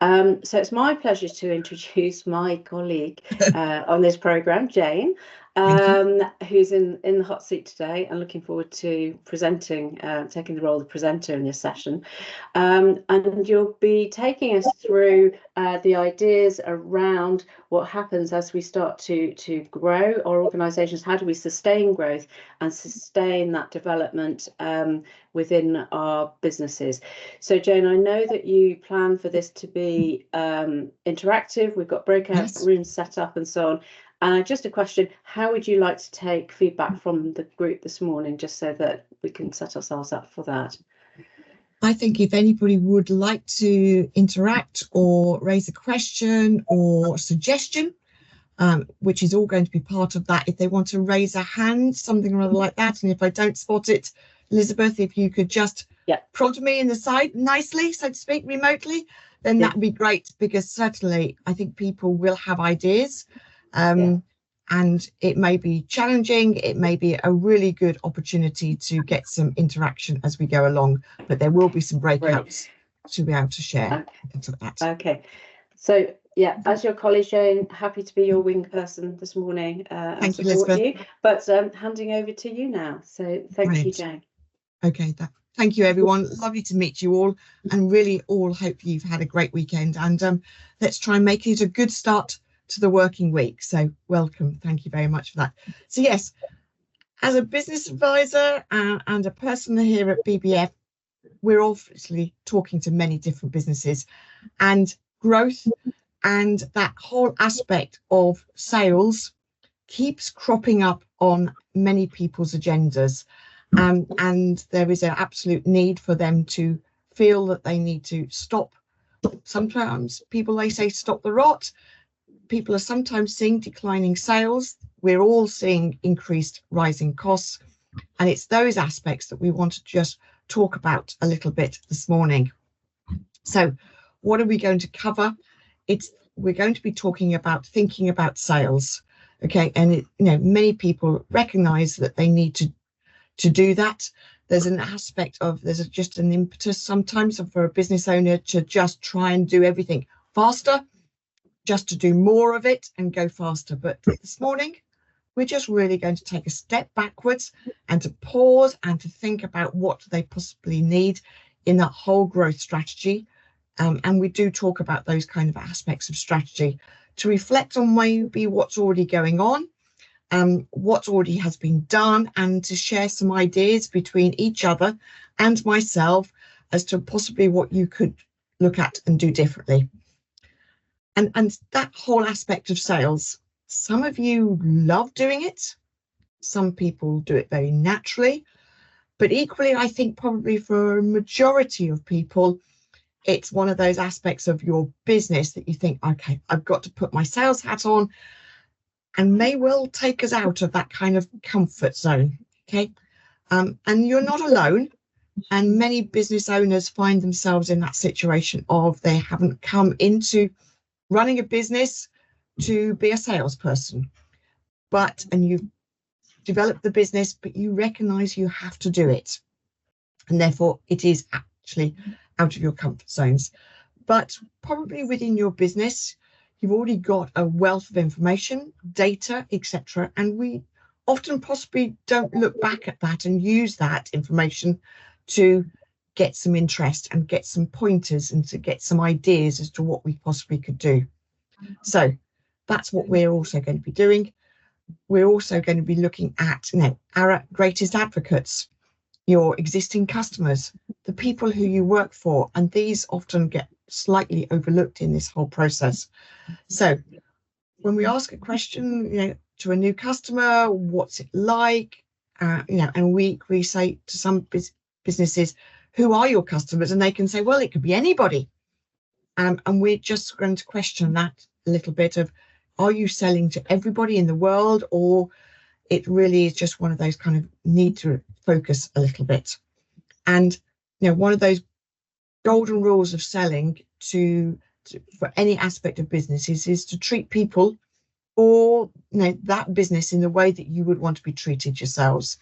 So it's my pleasure to introduce my colleague on this programme, Jane, who's in the hot seat today and looking forward to presenting, taking the role of presenter in this session. And you'll be taking us through the ideas around what happens as we start to grow our organisations. How do we sustain growth and sustain that development within our businesses? So Jane, I know that you plan for this to be interactive. We've got breakout rooms set up and so on. And just a question, how would you like to take feedback from the group this morning, just so that we can set ourselves up for that? I think if anybody would like to interact or raise a question or suggestion, which is all going to be part of that, if they want to raise a hand, something or other like that, and if I don't spot it, Elizabeth, if you could just prod me in the side nicely, so to speak, remotely, then that would be great, because certainly I think people will have ideas. And it may be challenging, it may be a really good opportunity to get some interaction as we go along, but there will be some breakouts to be able to share. Okay, so as your colleague Jane, happy to be your wing person this morning and support Elizabeth. you, but handing over to you now. So thank you, Jane. Okay, thank you everyone, lovely to meet you all, and really all hope you've had a great weekend, and let's try and make it a good start to the working week. So welcome, thank you very much for that. So yes, as a business advisor and a person here at BBF, we're obviously talking to many different businesses, and growth and that whole aspect of sales keeps cropping up on many people's agendas, and there is an absolute need for them to feel that they need to stop. Sometimes people, they say stop the rot. People are sometimes seeing declining sales. We're all seeing increased rising costs, and it's those aspects that we want to just talk about a little bit this morning. So what are we going to cover? We're going to be talking about thinking about sales, okay? And many people recognize that they need to do that. There's an aspect of, just an impetus sometimes for a business owner to just try and do everything faster, just to do more of it and go faster. But this morning, we're just really going to take a step backwards and to pause and to think about what they possibly need in that whole growth strategy. And we do talk about those kind of aspects of strategy to reflect on maybe what's already going on, what already has been done, and to share some ideas between each other and myself as to possibly what you could look at and do differently. And that whole aspect of sales, some of you love doing it. Some people do it very naturally. But equally, I think probably for a majority of people, it's one of those aspects of your business that you think, okay, I've got to put my sales hat on, and may well take us out of that kind of comfort zone. Okay. And you're not alone. And many business owners find themselves in that situation of they haven't come into running a business to be a salesperson, and you've developed the business, but you recognize you have to do it, and therefore it is actually out of your comfort zones. But probably within your business, you've already got a wealth of information, data, etc., and we often possibly don't look back at that and use that information to get some interest and get some pointers and to get some ideas as to what we possibly could do. So that's what we're also going to be doing. We're also going to be looking at our greatest advocates, your existing customers, the people who you work for, and these often get slightly overlooked in this whole process. So when we ask a question to a new customer, what's it like, and we say to some businesses, who are your customers? And they can say, well, it could be anybody. And we're just going to question that a little bit of, are you selling to everybody in the world, or it really is just one of those kind of need to focus a little bit. And one of those golden rules of selling for any aspect of business is to treat people or that business in the way that you would want to be treated yourselves.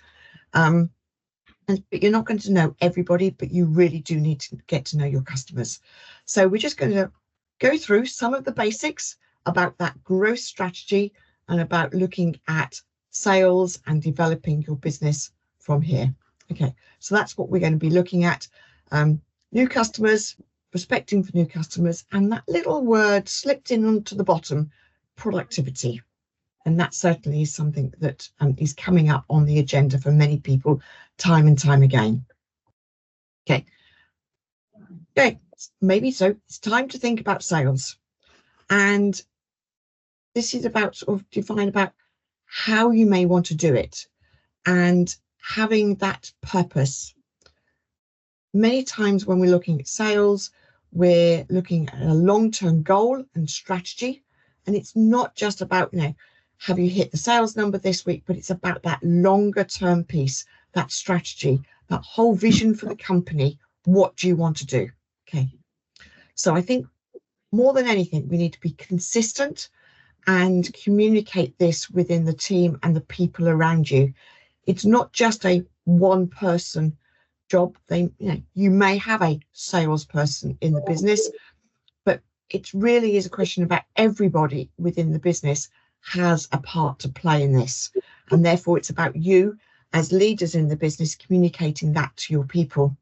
But you're not going to know everybody, but you really do need to get to know your customers. So we're just going to go through some of the basics about that growth strategy and about looking at sales and developing your business from here. Okay, so that's what we're going to be looking at. New customers, prospecting for new customers, and that little word slipped in onto the bottom, productivity. And that certainly is something that is coming up on the agenda for many people time and time again. Okay, maybe so it's time to think about sales. And this is about sort of define about how you may want to do it and having that purpose. Many times when we're looking at sales, we're looking at a long-term goal and strategy. And it's not just about, have you hit the sales number this week, but it's about that longer term piece, that strategy, that whole vision for the company. What do you want to do? Okay. So I think more than anything, we need to be consistent and communicate this within the team and the people around you. It's not just a one person job. You may have a salesperson in the business, but it really is a question about everybody within the business has a part to play in this. And therefore it's about you as leaders in the business communicating that to your people.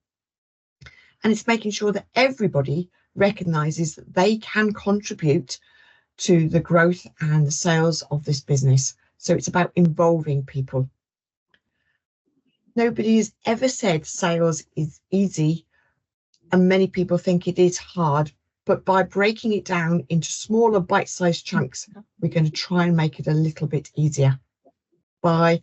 And it's making sure that everybody recognizes that they can contribute to the growth and the sales of this business. So it's about involving people. Nobody has ever said sales is easy, and many people think it is hard, but by breaking it down into smaller bite-sized chunks, we're going to try and make it a little bit easier by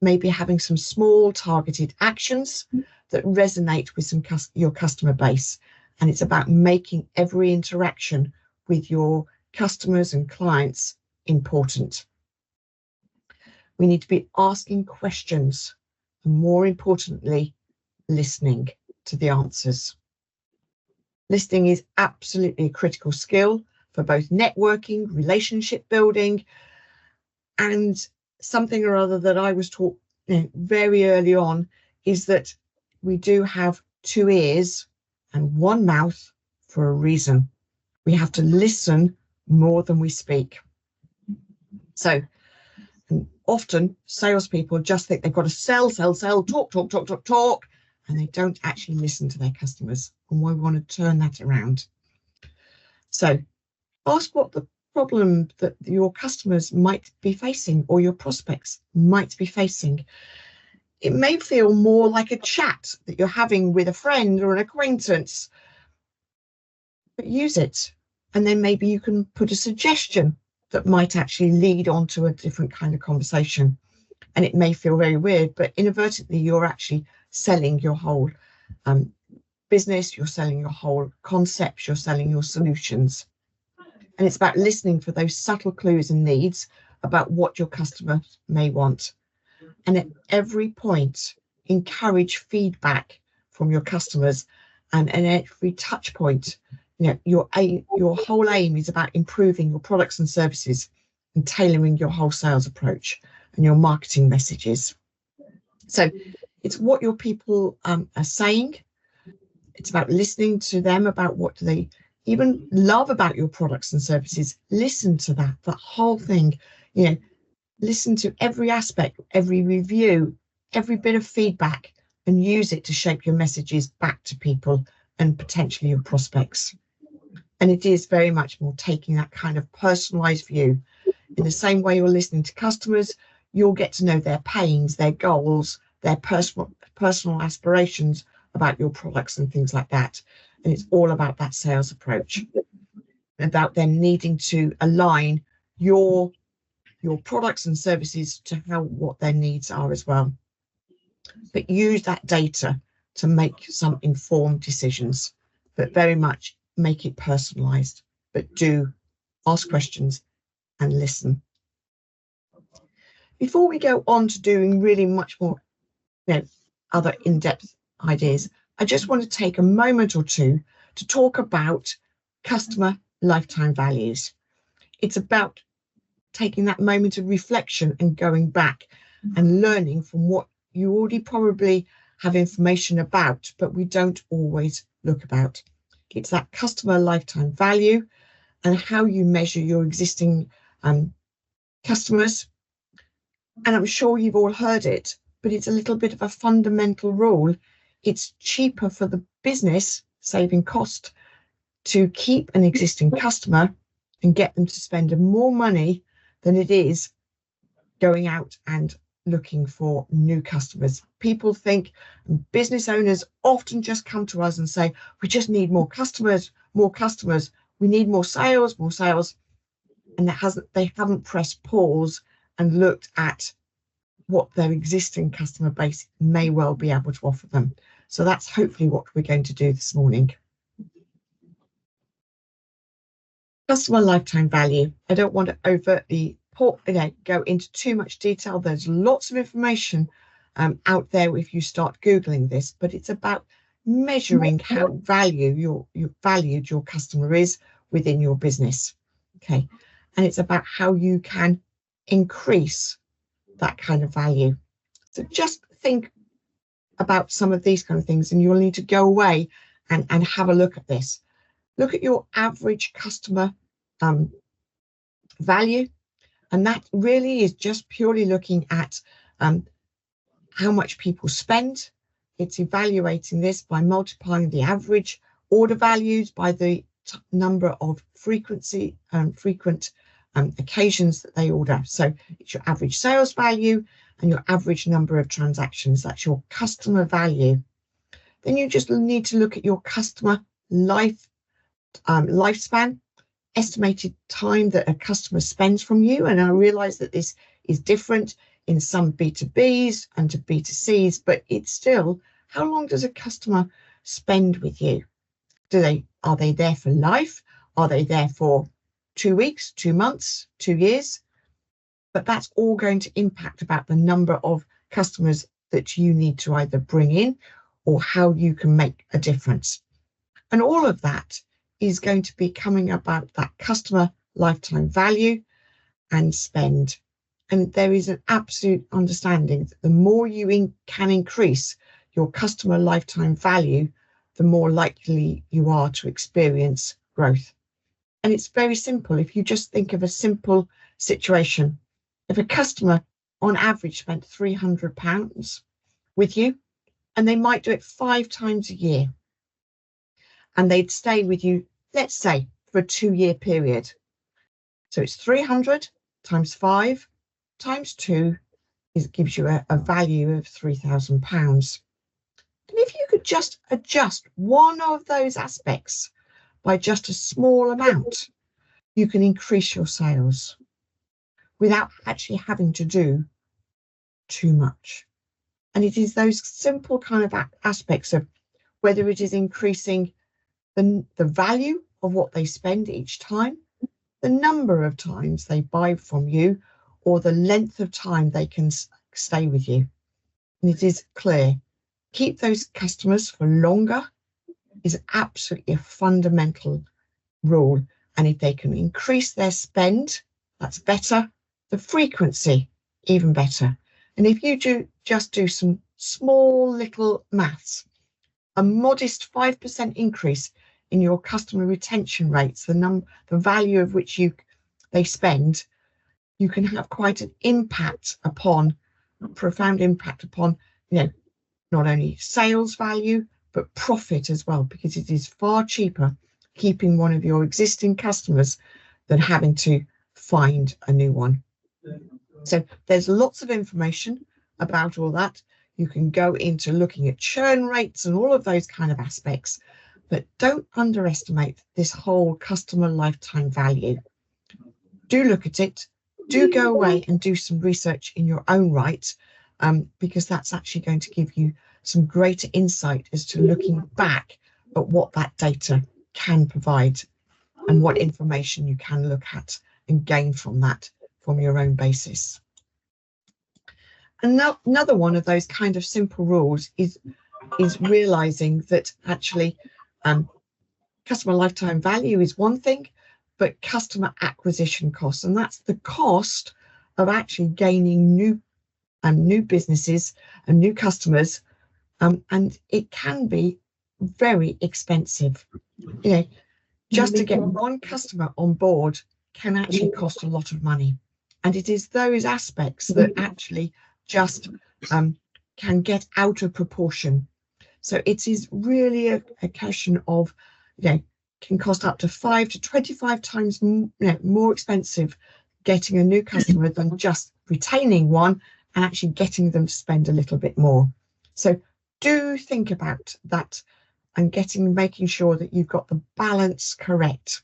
maybe having some small targeted actions that resonate with your customer base. And it's about making every interaction with your customers and clients important. We need to be asking questions and, more importantly, listening to the answers. Listening is absolutely a critical skill for both networking, relationship building, and something or other that I was taught very early on is that we do have two ears and one mouth for a reason. We have to listen more than we speak. So often salespeople just think they've got to sell, talk, and they don't actually listen to their customers. And we want to turn that around. So ask what the problem that your customers might be facing or your prospects might be facing. It may feel more like a chat that you're having with a friend or an acquaintance, but use it. And then maybe you can put a suggestion that might actually lead on to a different kind of conversation. And it may feel very weird, but inadvertently, you're actually selling your whole business, you're selling your whole concepts, you're selling your solutions. And it's about listening for those subtle clues and needs about what your customer may want. And at every point, encourage feedback from your customers. And at every touch point, your whole aim is about improving your products and services and tailoring your whole sales approach and your marketing messages. So it's what your people are saying. It's about listening to them about what do they even love about your products and services. Listen to that whole thing, listen to every aspect, every review, every bit of feedback, and use it to shape your messages back to people and potentially your prospects. And it is very much more taking that kind of personalized view. In the same way you're listening to customers, you'll get to know their pains, their goals, their personal aspirations about your products and things like that. And it's all about that sales approach, about them needing to align your products and services to what their needs are as well. But use that data to make some informed decisions, but very much make it personalized, but do ask questions and listen. Before we go on to doing really much more, other in-depth ideas, I just want to take a moment or two to talk about customer lifetime values. It's about taking that moment of reflection and going back and learning from what you already probably have information about, but we don't always look about. It's that customer lifetime value, and how you measure your existing customers. And I'm sure you've all heard it, but it's a little bit of a fundamental rule. It's cheaper for the business, saving cost, to keep an existing customer and get them to spend more money than it is going out and looking for new customers. People think, business owners often just come to us and say, we just need more customers, we need more sales. And they haven't pressed pause and looked at what their existing customer base may well be able to offer them. So that's hopefully what we're going to do this morning. Customer lifetime value. I don't want to overtly go into too much detail. There's lots of information out there if you start Googling this, but it's about measuring how valued your customer is within your business. Okay. And it's about how you can increase that kind of value. So just think about some of these kind of things, and you'll need to go away and have a look at this. Look at your average customer value, and that really is just purely looking at how much people spend. It's evaluating this by multiplying the average order values by the number of frequent occasions that they order. So it's your average sales value and your average number of transactions. That's your customer value. Then you just need to look at your customer lifespan, estimated time that a customer spends from you. And I realize that this is different in some B2Bs and to B2Cs, but it's still, how long does a customer spend with you? Are they there for life? Are they there for 2 weeks, 2 months, 2 years? But that's all going to impact about the number of customers that you need to either bring in or how you can make a difference. And all of that is going to be coming about that customer lifetime value and spend. And there is an absolute understanding that the more you can increase your customer lifetime value, the more likely you are to experience growth. And it's very simple. If you just think of a simple situation, if a customer on average spent £300 with you, and they might do it 5 times a year, and they'd stay with you, let's say, for a 2-year period. So it's 300 times 5 times 2 gives you a value of £3,000. And if you could just adjust one of those aspects by just a small amount, you can increase your sales without actually having to do too much. And it is those simple kind of aspects of whether it is increasing the value of what they spend each time, the number of times they buy from you, or the length of time they can stay with you. And it is clear, keep those customers for longer is absolutely a fundamental rule. And if they can increase their spend, that's better. The frequency, even better. And if you just do some small little maths, a modest 5% increase in your customer retention rates, the value of which they spend, you can have quite an impact upon, a profound impact upon, not only sales value, but profit as well, because it is far cheaper keeping one of your existing customers than having to find a new one. So there's lots of information about all that. You can go into looking at churn rates and all of those kind of aspects, but don't underestimate this whole customer lifetime value. Do look at it. Do go away and do some research in your own right, because that's actually going to give you some greater insight as to looking back at what that data can provide and what information you can look at and gain from that from your own basis. Another one of those kind of simple rules is realizing that actually customer lifetime value is one thing, but customer acquisition costs, and that's the cost of actually gaining new businesses and new customers, and it can be very expensive. just to get one customer on board can actually cost a lot of money. And it is those aspects that actually just can get out of proportion. So it is really a question of, can cost up to 5 to 25 times more expensive getting a new customer than just retaining one and actually getting them to spend a little bit more. So do think about that and making sure that you've got the balance correct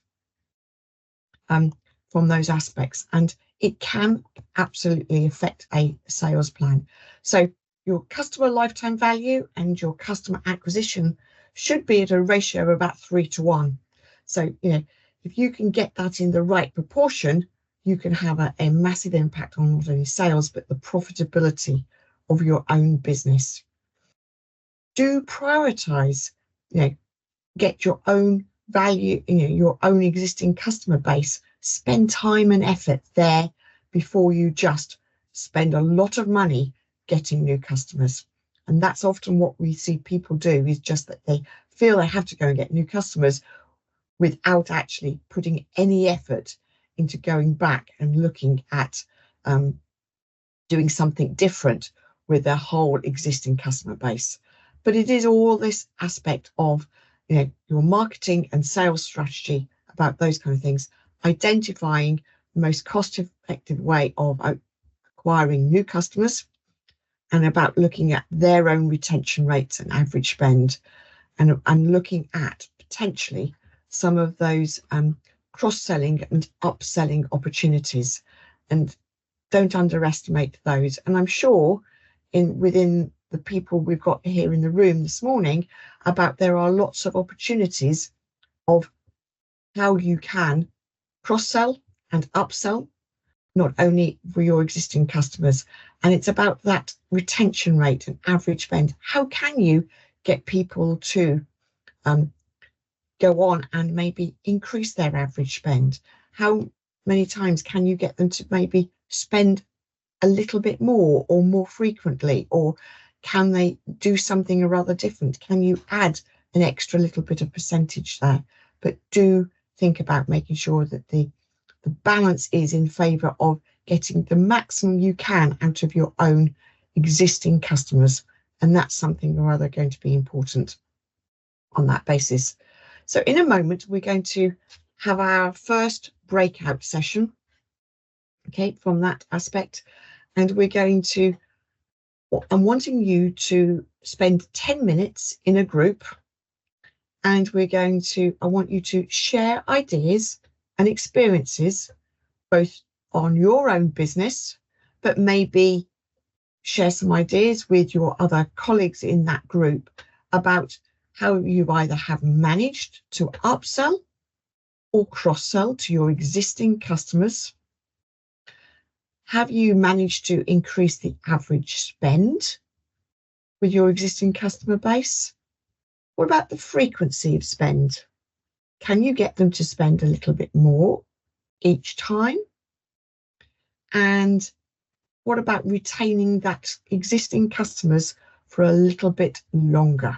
from those aspects. And it can absolutely affect a sales plan. So your customer lifetime value and your customer acquisition should be at a ratio of about 3 to 1. So, if you can get that in the right proportion, you can have a massive impact on not only sales, but the profitability of your own business. Do prioritize, get your own value, your own existing customer base, spend time and effort there before you just spend a lot of money getting new customers. And that's often what we see people do, is just that they feel they have to go and get new customers without actually putting any effort into going back and looking at doing something different with their whole existing customer base. But it is all this aspect of your marketing and sales strategy about those kind of things, identifying the most cost-effective way of acquiring new customers, and about looking at their own retention rates and average spend, and looking at potentially some of those cross-selling and upselling opportunities. And don't underestimate those. And I'm sure within the people we've got here in the room this morning, there are lots of opportunities of how you can cross-sell and upsell, not only for your existing customers. And it's about that retention rate and average spend. How can you get people to go on and maybe increase their average spend? How many times can you get them to maybe spend a little bit more or more frequently? Or can they do something rather different? Can you add an extra little bit of percentage there? But do think about making sure that the balance is in favour of getting the maximum you can out of your own existing customers. And that's something or other going to be important on that basis. So in a moment, we're going to have our first breakout session, from that aspect. And we're going to, I'm wanting you to spend 10 minutes in a group, and I want you to share ideas and experiences, both on your own business, but maybe share some ideas with your other colleagues in that group about how you either have managed to upsell or cross-sell to your existing customers. Have you managed to increase the average spend with your existing customer base? What about the frequency of spend? Can you get them to spend a little bit more each time? And what about retaining that existing customers for a little bit longer?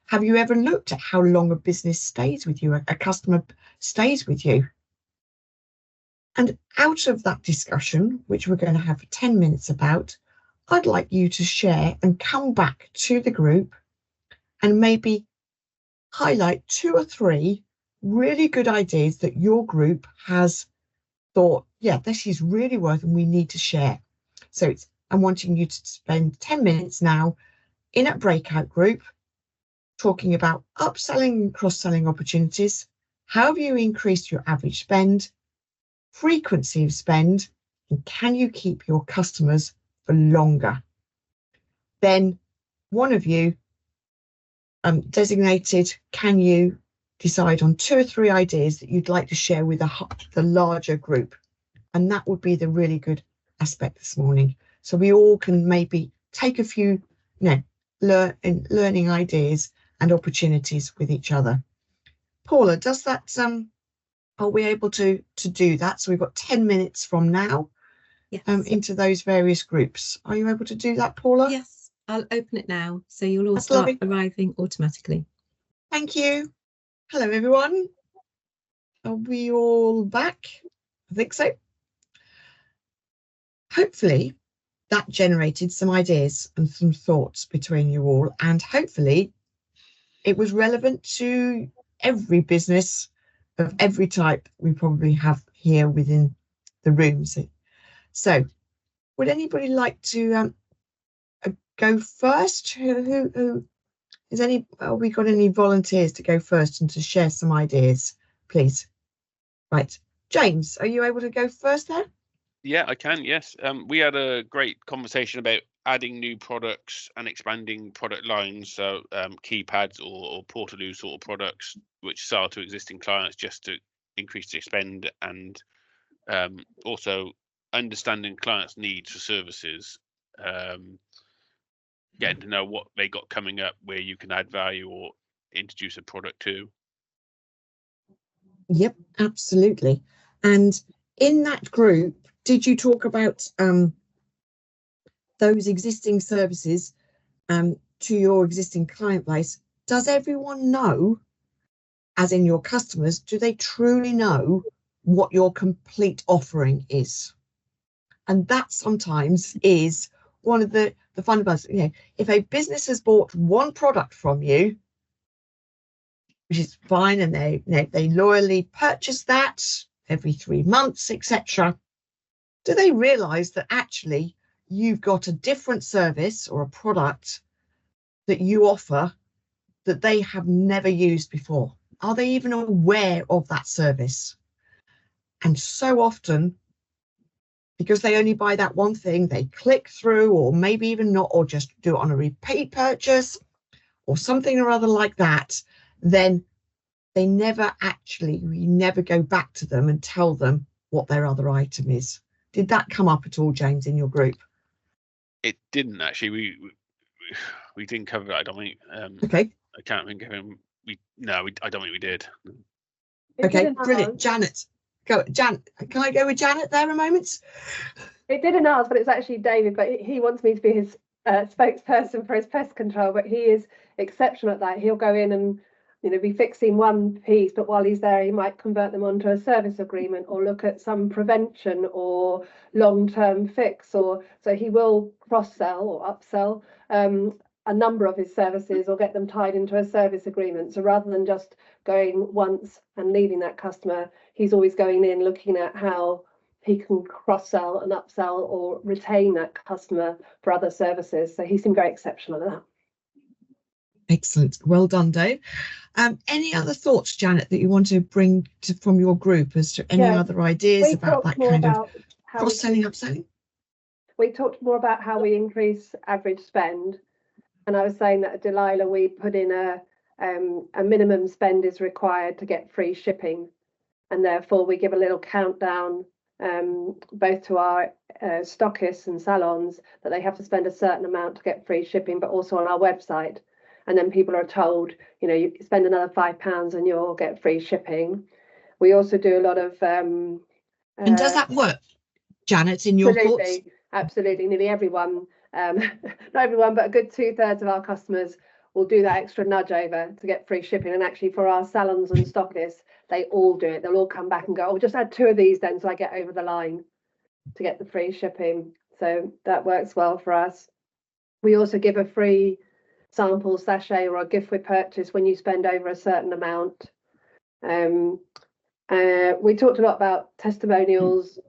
Have you ever looked at how long a business stays with you, a customer stays with you? And out of that discussion, which we're going to have 10 minutes about, I'd like you to share and come back to the group and maybe highlight 2 or 3 really good ideas that your group has thought, this is really worth and we need to share. So I'm wanting you to spend 10 minutes now in a breakout group talking about upselling and cross-selling opportunities. How have you increased your average spend, frequency of spend, and can you keep your customers for longer? Then one of you designated, can you decide on 2 or 3 ideas that you'd like to share with the larger group? And that would be the really good aspect this morning. So we all can maybe take a few learning ideas and opportunities with each other. Paula, does that are we able to do that? So we've got 10 minutes from now. Yes. Into those various groups. Are you able to do that, Paula? Yes, I'll open it now, so you'll all start arriving automatically. Thank you. Hello, everyone. Are we all back? I think so. Hopefully that generated some ideas and some thoughts between you all, and hopefully it was relevant to every business of every type we probably have here within the room. So would anybody like to go first? Who is any? Have we got any volunteers to go first and to share some ideas, please? Right, James, are you able to go first there? Yeah, I can. Yes. We had a great conversation about adding new products and expanding product lines. So keypads or Portaloo sort of products which sell to existing clients just to increase their spend, and also understanding clients' needs for services, getting to know what they got coming up, where you can add value or introduce a product to. Yep, absolutely. And in that group, did you talk about those existing services to your existing client base? Does everyone know, as in your customers, do they truly know what your complete offering is? And that sometimes is one of the fundamentals. You know, if a business has bought one product from you, which is fine, and they loyally purchase that every 3 months, etc., do they realise that actually you've got a different service or a product that you offer that they have never used before? Are they even aware of that service? And so often, because they only buy that one thing, they click through, or maybe even not, or just do it on a repeat purchase or something or other like that, then we never go back to them and tell them what their other item is. Did that come up at all, James, in your group? It didn't actually. We didn't cover it. I don't think. Okay. I can't think of him. I don't think we did. Okay, brilliant. Janet, go. Janet, can I go with Janet there a moment? It didn't ask, but it's actually David. But he wants me to be his spokesperson for his pest control. But he is exceptional at that. He'll go in and be fixing one piece, but while he's there, he might convert them onto a service agreement or look at some prevention or long-term fix. Or so he will cross-sell or upsell a number of his services or get them tied into a service agreement. So rather than just going once and leaving that customer, he's always going in looking at how he can cross-sell and upsell or retain that customer for other services. So he seemed very exceptional at that. Excellent. Well done, Dave. Any other thoughts, Janet, that you want to bring from your group as to any other ideas about that kind of cross-selling, upselling? We talked more about how we increase average spend. And I was saying that at Delilah, we put in a minimum spend is required to get free shipping. And therefore, we give a little countdown both to our stockists and salons that they have to spend a certain amount to get free shipping, but also on our website. And then people are told, you spend another £5 and you'll get free shipping. We also do a lot of... and does that work, Janet, in your thoughts? Absolutely. Nearly everyone, not everyone, but a good 2/3 of our customers will do that extra nudge over to get free shipping. And actually for our salons and stockists, they all do it. They'll all come back and go, oh, just add 2 of these then so I get over the line to get the free shipping. So that works well for us. We also give a free sample sachet or a gift with purchase when you spend over a certain amount. We talked a lot about testimonials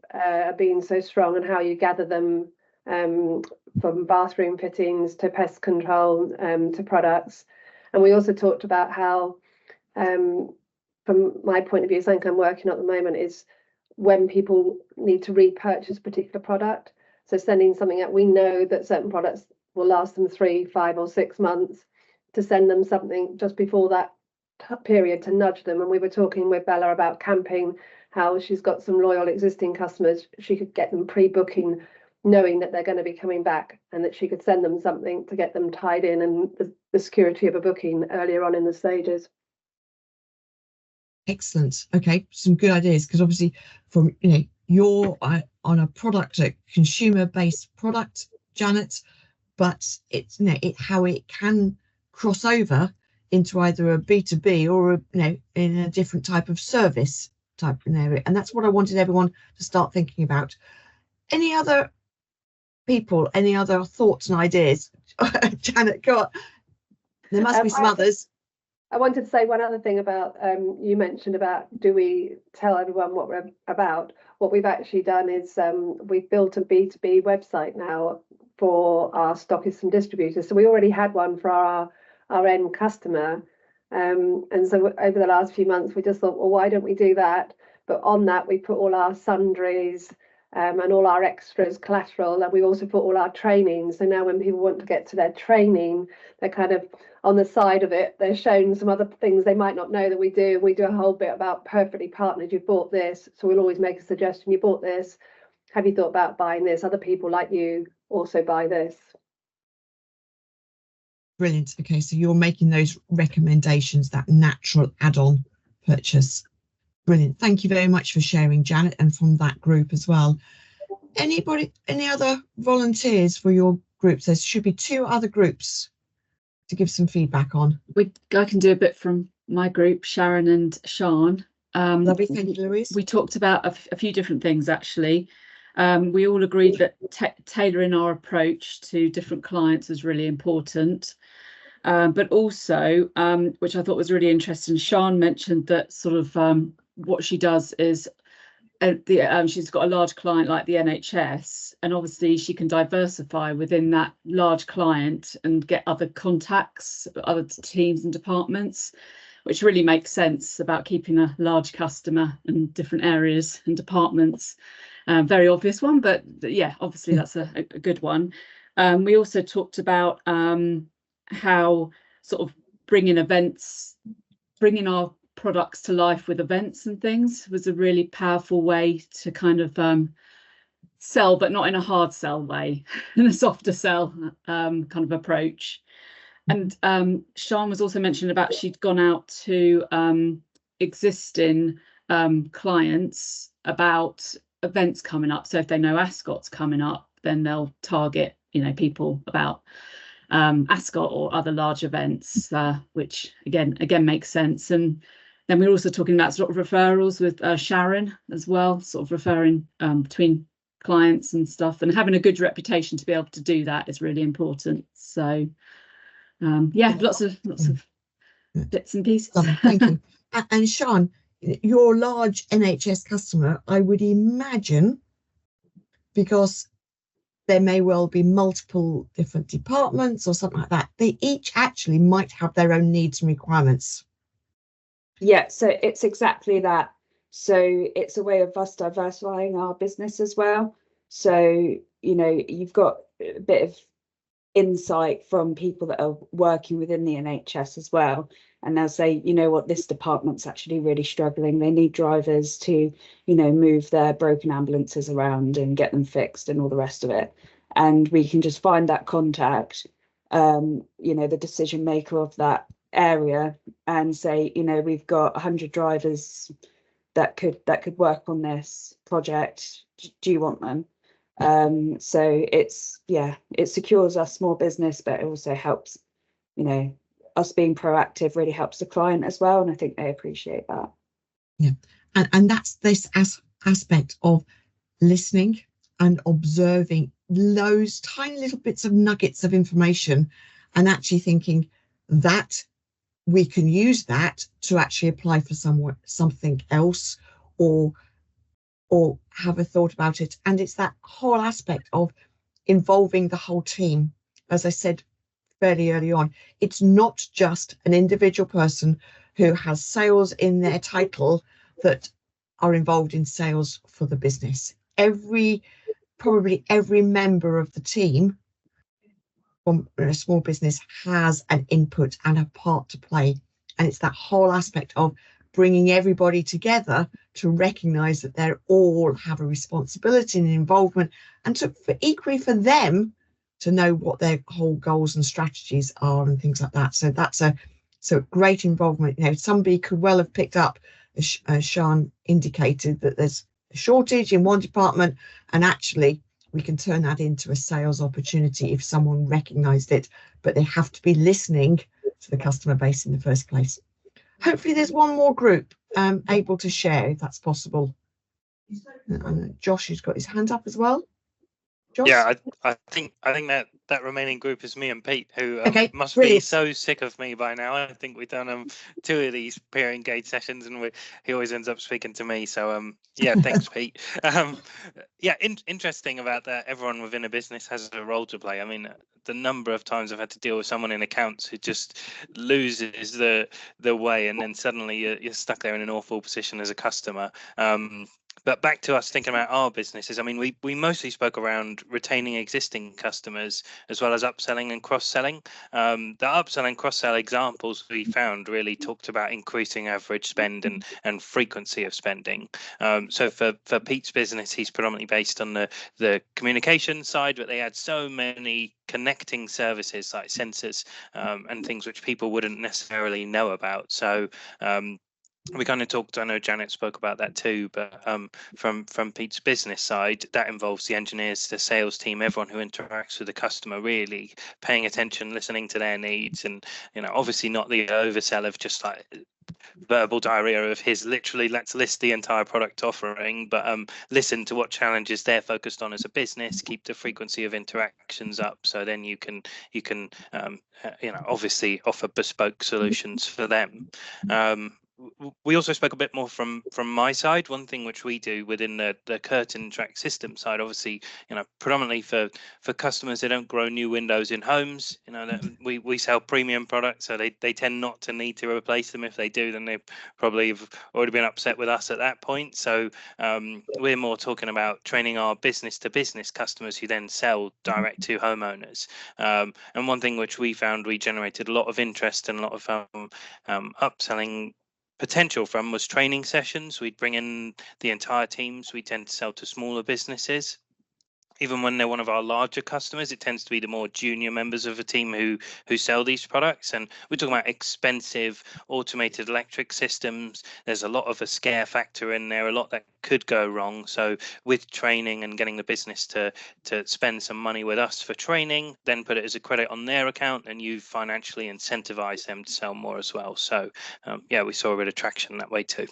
being so strong and how you gather them from bathroom fittings to pest control to products. And we also talked about how, from my point of view, something I'm working on at the moment is when people need to repurchase a particular product. So sending something out, we know that certain products will last them 3, 5 or 6 months, to send them something just before that period to nudge them. And we were talking with Bella about camping, how she's got some loyal existing customers. She could get them pre-booking, knowing that they're going to be coming back, and that she could send them something to get them tied in and the security of a booking earlier on in the stages. Excellent. Okay, some good ideas, because obviously from you're on a product, a consumer-based product, Janet, but it's how it can cross over into either a B2B or in a different type of service. type of an area. And that's what I wanted everyone to start thinking about. Any other people, any other thoughts and ideas? Janet, go on. There must be some others. I wanted to say one other thing about, you mentioned about, do we tell everyone what we're about? What we've actually done is we've built a B2B website now for our stockists and distributors. So we already had one for our end customer. And so over the last few months, we just thought, well, why don't we do that? But on that, we put all our sundries and all our extras, collateral, and we also put all our training. So now when people want to get to their training, they're kind of on the side of it, they're shown some other things they might not know that we do. We do a whole bit about perfectly partnered. You bought this, so we'll always make a suggestion. You bought this. Have you thought about buying this? Other people like you also buy this. Brilliant. Okay, so you're making those recommendations, that natural add-on purchase. Brilliant. Thank you very much for sharing, Janet, and from that group as well. Anybody, any other volunteers for your groups? There should be 2 other groups to give some feedback on. I can do a bit from my group, Sharon and Sean. Lovely, thank you, Louise. We talked about a few different things, actually. We all agreed that tailoring our approach to different clients was really important. But also, which I thought was really interesting, Sean mentioned that sort of what she does is she's got a large client like the NHS, and obviously she can diversify within that large client and get other contacts, other teams and departments, which really makes sense about keeping a large customer in different areas and departments. Very obvious one, but yeah, obviously that's a good one. We also talked about how sort of bringing our products to life with events and things was a really powerful way to kind of sell, but not in a hard sell way, in a softer sell kind of approach. And Sean was also mentioning about she'd gone out to existing clients about events coming up. So if they know Ascot's coming up, then they'll target, people about Ascot or other large events, which again makes sense. And then we're also talking about sort of referrals with Sharon as well, sort of referring between clients and stuff, and having a good reputation to be able to do that is really important. So yeah, lots of bits and pieces. Thank you. And Sean, your large NHS customer, I would imagine, because there may well be multiple different departments or something like that, they each actually might have their own needs and requirements. Yeah, so it's exactly that. So it's a way of us diversifying our business as well. So, you've got a bit of insight from people that are working within the NHS as well. And they'll say, this department's actually really struggling. They need drivers to, move their broken ambulances around and get them fixed and all the rest of it. And we can just find that contact, the decision maker of that area, and say, we've got 100 drivers that could work on this project. Do you want them? So it secures our small business, but it also helps, us being proactive really helps the client as well. And I think they appreciate that. Yeah. And that's this aspect of listening and observing those tiny little bits of nuggets of information, and actually thinking that we can use that to actually apply for something else, or have a thought about it. And it's that whole aspect of involving the whole team. As I said fairly early on, it's not just an individual person who has sales in their title that are involved in sales for the business. Probably every member of the team from a small business has an input and a part to play. And it's that whole aspect of bringing everybody together to recognise that they all have a responsibility and involvement, and equally for them to know what their whole goals and strategies are and things like that. So that's a great involvement. Somebody could well have picked up, as Sean indicated, that there's a shortage in one department, and actually we can turn that into a sales opportunity if someone recognised it, but they have to be listening to the customer base in the first place. hopefully there's one more group able to share, if that's possible. Josh has got his hand up as well. Josh? Yeah, I think that remaining group is me and Pete, who Okay, must brilliant. be so sick of me by now. I think we've done 2 of these peer engage sessions, and he always ends up speaking to me. So yeah, thanks, Pete. Yeah, interesting about that. Everyone within a business has a role to play. I mean, the number of times I've had to deal with someone in accounts who just loses the way, and then suddenly you're stuck there in an awful position as a customer. But back to us thinking about our businesses. I mean, we mostly spoke around retaining existing customers as well as upselling and cross-selling. The upsell and cross-sell examples we found really talked about increasing average spend and frequency of spending. So for Pete's business, he's predominantly based on the communication side, but they had so many connecting services like sensors and things which people wouldn't necessarily know about. So we kind of talked, I know Janet spoke about that too, but from Pete's business side, that involves the engineers, the sales team, everyone who interacts with the customer, really paying attention, listening to their needs, and obviously not the oversell of just like verbal diarrhea of his literally let's list the entire product offering, but listen to what challenges they're focused on as a business, keep the frequency of interactions up, so then you can obviously offer bespoke solutions for them. We also spoke a bit more from my side. One thing which we do within the curtain track system side, obviously, predominantly for customers, they don't grow new windows in homes. We sell premium products, so they tend not to need to replace them. If they do, then they probably have already been upset with us at that point. So we're more talking about training our business to business customers who then sell direct to homeowners. And one thing which we found we generated a lot of interest and a lot of upselling potential from was training sessions. We'd bring in the entire teams. We tend to sell to smaller businesses. Even when they're one of our larger customers, it tends to be the more junior members of the team who sell these products. And we're talking about expensive automated electric systems. There's a lot of a scare factor in there, a lot that could go wrong. So with training and getting the business to spend some money with us for training, then put it as a credit on their account, and you financially incentivize them to sell more as well. So yeah, we saw a bit of traction that way too.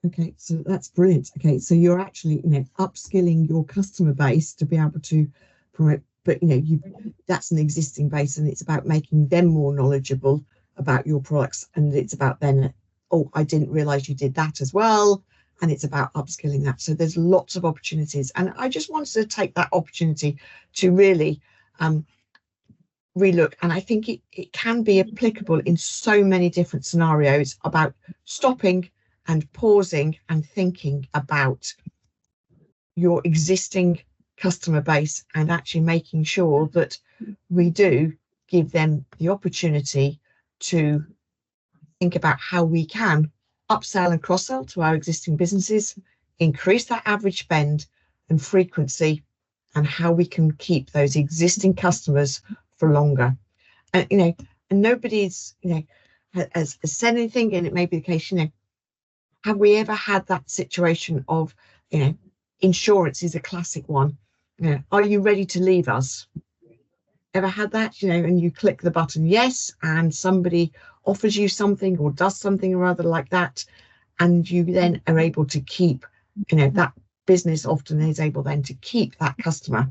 Okay, so that's brilliant. Okay, so you're actually, upskilling your customer base to be able to promote, but that's an existing base, and it's about making them more knowledgeable about your products, and it's about then, oh, I didn't realize you did that as well, and it's about upskilling that. So there's lots of opportunities, and I just wanted to take that opportunity to really relook, and I think it can be applicable in so many different scenarios about stopping and pausing and thinking about your existing customer base and actually making sure that we do give them the opportunity to think about how we can upsell and cross-sell to our existing businesses, increase that average spend and frequency, and how we can keep those existing customers for longer. And and nobody's has said anything, and it may be the case, have we ever had that situation of, insurance is a classic one. Are you ready to leave us? Ever had that, and you click the button yes, and somebody offers you something or does something or other like that, and you then are able to keep, that business often is able then to keep that customer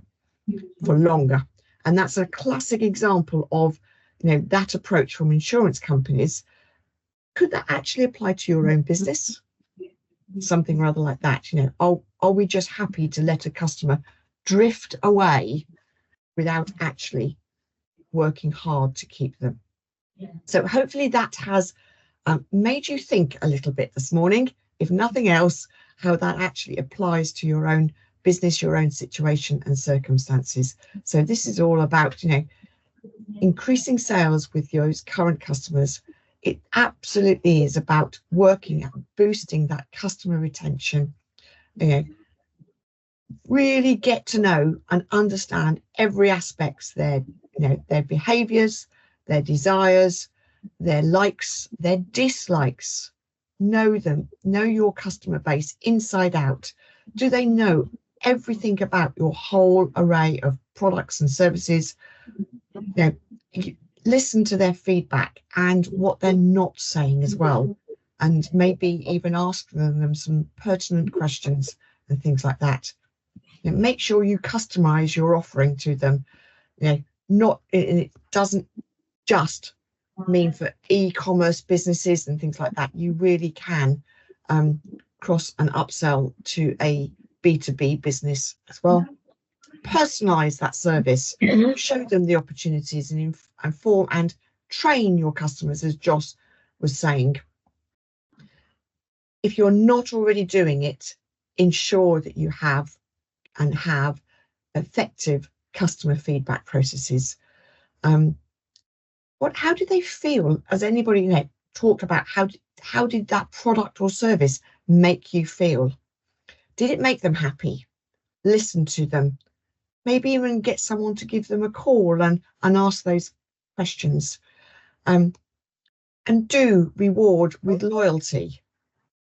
for longer. And that's a classic example of, that approach from insurance companies. Could that actually apply to your own business? Something rather like that, are we just happy to let a customer drift away without actually working hard to keep them? So hopefully that has made you think a little bit this morning, if nothing else, how that actually applies to your own business, your own situation and circumstances. So this is all about, increasing sales with those current customers. It absolutely is about working at boosting that customer retention. Really get to know and understand every aspect, their behaviors, their desires, their likes, their dislikes. Know them, know your customer base inside out. Do they know everything about your whole array of products and services? listen to their feedback and what they're not saying as well, and maybe even ask them some pertinent questions and things like that. You know, make sure you customize your offering to them. You know, it doesn't just mean for e-commerce businesses and things like that. You really can cross and upsell to a B2B business as well. Personalize that service, show them the opportunities, and inform and train your customers, as Joss was saying. If you're not already doing it, ensure that you have effective customer feedback processes. How do they feel? Has anybody talked about how did that product or service make you feel? Did it make them happy? Listen to them. Maybe even get someone to give them a call and ask those questions. And do reward with loyalty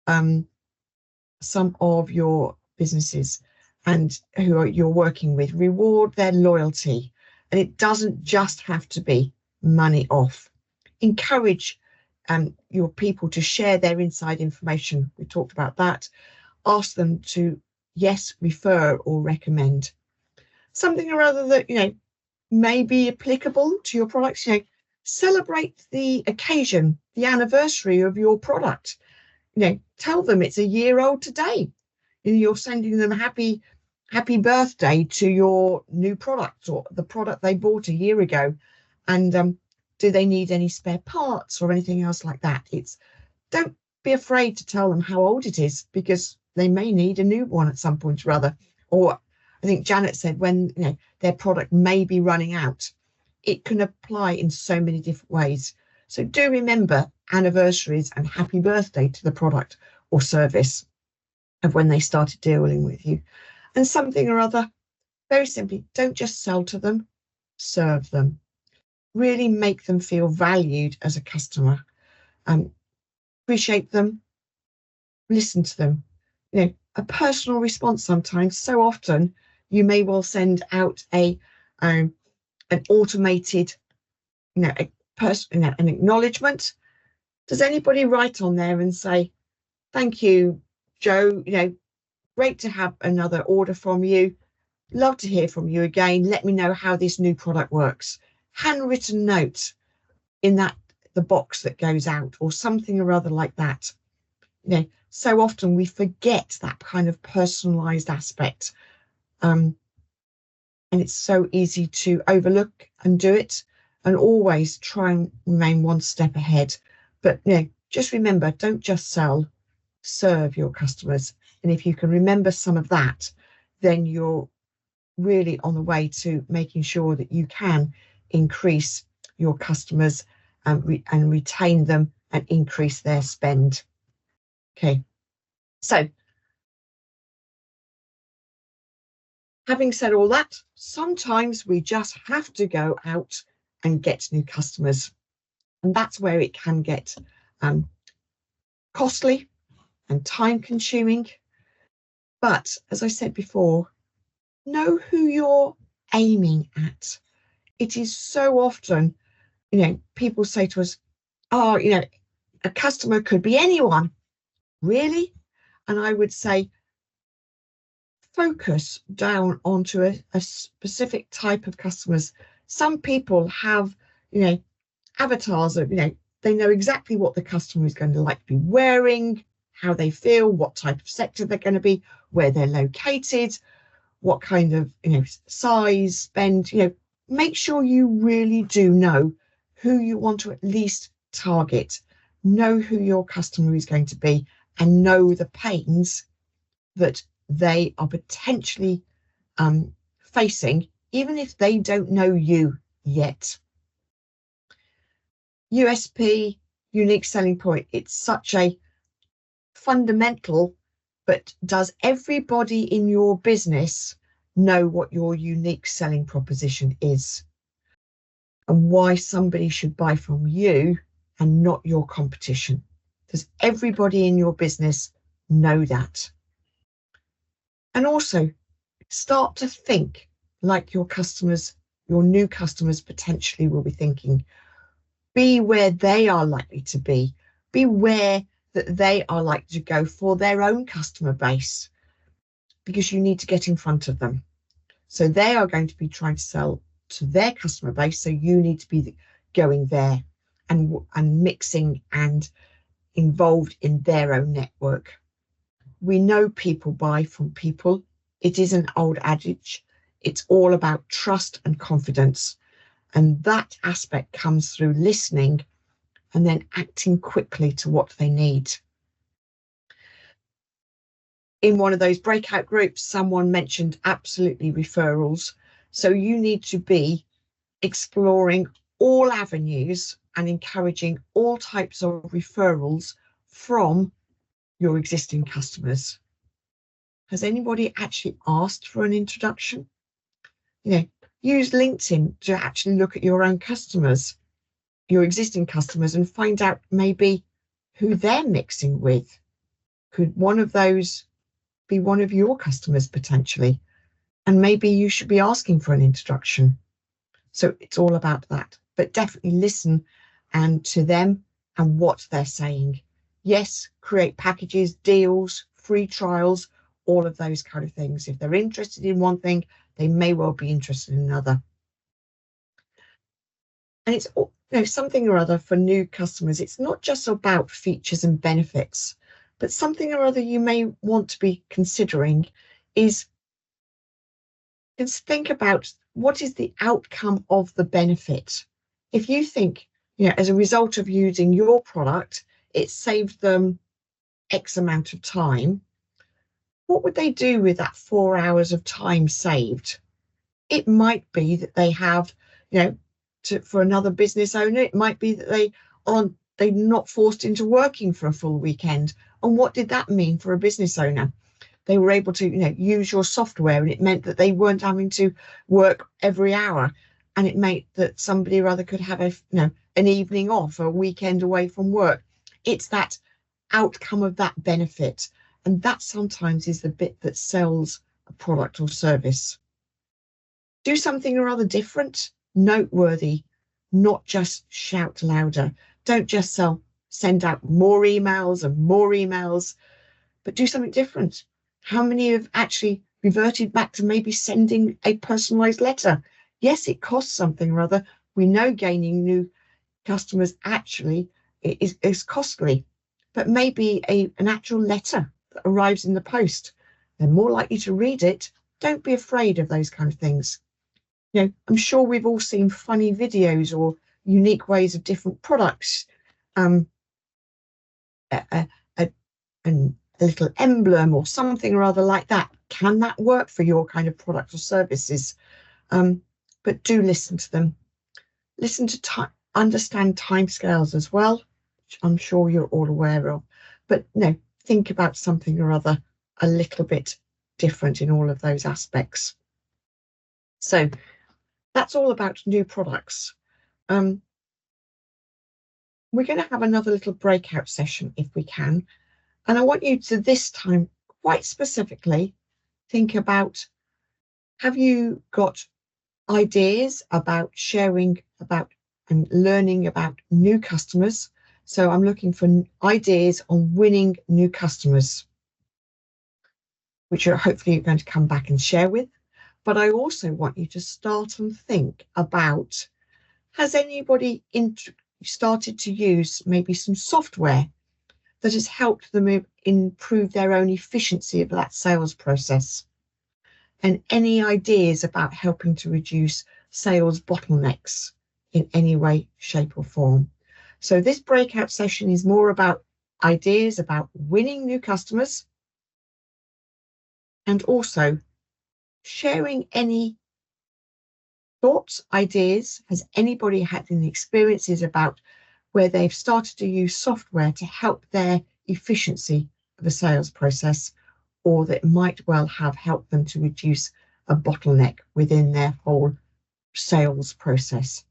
some of your businesses and who you're working with. Reward their loyalty. And it doesn't just have to be money off. Encourage your people to share their inside information. We talked about that. Ask them to, yes, refer or recommend something or other that may be applicable to your products. Celebrate the occasion, the anniversary of your product. Tell them it's a year old today. You're sending them happy birthday to your new product or the product they bought a year ago. And do they need any spare parts or anything else like that? Don't be afraid to tell them how old it is, because they may need a new one at some point or other. Or I think Janet said when their product may be running out. It can apply in so many different ways. So do remember anniversaries and happy birthday to the product or service of when they started dealing with you. And something or other, very simply, don't just sell to them, serve them. Really make them feel valued as a customer. Appreciate them, listen to them. A personal response sometimes. So often you may well send out an automated, an acknowledgement. Does anybody write on there and say, thank you, Joe, great to have another order from you. Love to hear from you again. Let me know how this new product works. Handwritten note in the box that goes out, or something or other like that. So often we forget that kind of personalized aspect. And it's so easy to overlook and do it, and always try and remain one step ahead. But just remember, don't just sell, serve your customers. And if you can remember some of that, then you're really on the way to making sure that you can increase your customers and retain them and increase their spend. Okay, so having said all that, sometimes we just have to go out and get new customers, and that's where it can get costly and time consuming. But as I said before, know who you're aiming at. It is so often, people say to us, oh, a customer could be anyone. Really? And I would say, focus down onto a specific type of customers. Some people have, avatars of, they know exactly what the customer is going to like to be wearing, how they feel, what type of sector they're going to be, where they're located, what kind of, size, spend, make sure you really do know who you want to at least target, know who your customer is going to be, and know the pains that they are potentially facing, even if they don't know you yet. USP, unique selling point, it's such a fundamental, but does everybody in your business know what your unique selling proposition is and why somebody should buy from you and not your competition? Does everybody in your business know that? And also start to think like your customers your new customers potentially will be thinking. Be where they are likely to be. Be where that they are likely to go for their own customer base, because you need to get in front of them. So they are going to be trying to sell to their customer base. So you need to be going there and mixing and involved in their own network. We know people buy from people. It is an old adage. It's all about trust and confidence. And that aspect comes through listening and then acting quickly to what they need. In one of those breakout groups, someone mentioned absolutely referrals. So you need to be exploring all avenues and encouraging all types of referrals from your existing customers. Has anybody actually asked for an introduction? Use LinkedIn to actually look at your own customers, your existing customers, and find out maybe who they're mixing with. Could one of those be one of your customers potentially? And maybe you should be asking for an introduction. So it's all about that. But definitely listen and to them and what they're saying. Yes, create packages, deals, free trials, all of those kind of things. If they're interested in one thing, they may well be interested in another. And it's something or other for new customers. It's not just about features and benefits, but something or other you may want to be considering is think about what is the outcome of the benefit. If you think, as a result of using your product, it saved them X amount of time, what would they do with that 4 hours of time saved? It might be that they have, for another business owner, it might be that they're not forced into working for a full weekend. And what did that mean for a business owner? They were able to, use your software, and it meant that they weren't having to work every hour. And it meant that somebody or other could have an evening off, a weekend away from work. It's that outcome of that benefit. And that sometimes is the bit that sells a product or service. Do something or other different, noteworthy, not just shout louder. Don't just send out more emails, but do something different. How many have actually reverted back to maybe sending a personalized letter? Yes, it costs something or other. We know gaining new customers actually is costly, but maybe an actual letter that arrives in the post. They're more likely to read it. Don't be afraid of those kind of things. I'm sure we've all seen funny videos or unique ways of different products. A little emblem or something or other like that. Can that work for your kind of product or services? But do listen to them. Listen to understand timescales as well, which I'm sure you're all aware of. But think about something or other a little bit different in all of those aspects. So that's all about new products. We're going to have another little breakout session if we can. And I want you to this time quite specifically think about, have you got ideas about sharing about and learning about new customers? So I'm looking for ideas on winning new customers, which you're hopefully going to come back and share with. But I also want you to start and think about, has anybody started to use maybe some software that has helped them improve their own efficiency of that sales process? And any ideas about helping to reduce sales bottlenecks in any way, shape or form? So this breakout session is more about ideas about winning new customers, and also sharing any thoughts, ideas. Has anybody had any experiences about where they've started to use software to help their efficiency of a sales process, or that might well have helped them to reduce a bottleneck within their whole sales process?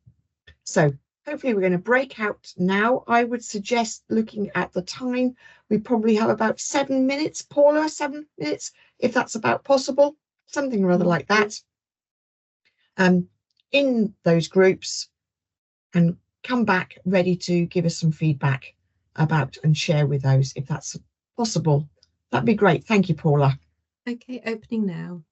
So hopefully we're going to break out now. I would suggest, looking at the time, we probably have about 7 minutes, Paula, 7 minutes, if that's about possible, something or other like that. in those groups and come back ready to give us some feedback about and share with those if that's possible. That'd be great. Thank you, Paula. Okay, opening now.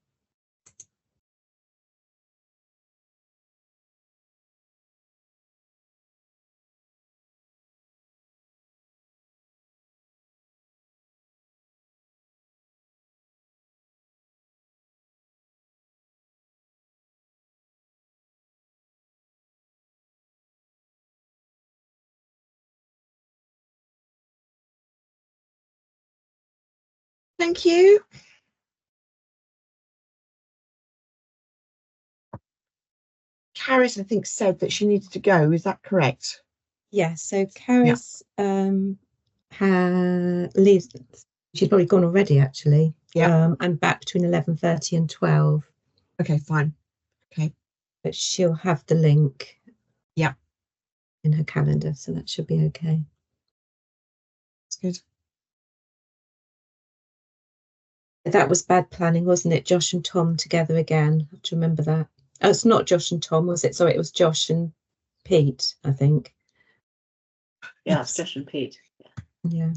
Thank you. Caris, I think, said that she needed to go. Is that correct? Yeah, so Caris leaves. She's probably gone already, actually. Yeah. I'm back between 11:30 and 12. Okay, fine. Okay. But she'll have the link. Yeah. In her calendar, so that should be okay. That's good. That was bad planning, wasn't it? Josh and Tom together again. I have to remember that. Oh, it's not Josh and Tom, was it? Sorry, it was Josh and Pete, I think. Yeah, it's Josh and Pete. Yeah.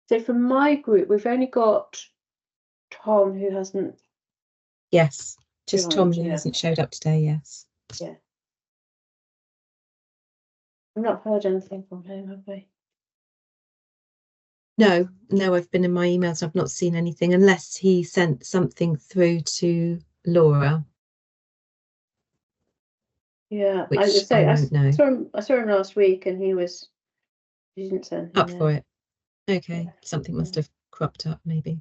So from my group, we've only got Tom, who hasn't. Yes, just Right, Tom who yeah. hasn't showed up today. Yes. Yeah. I've not heard anything from him, have we? No, I've been in my emails. I've not seen anything unless he sent something through to Laura. Yeah, Which I would say I won't know. I saw him last week, and he didn't send Up anything for in. it. Okay, Yeah. something must have cropped up, maybe.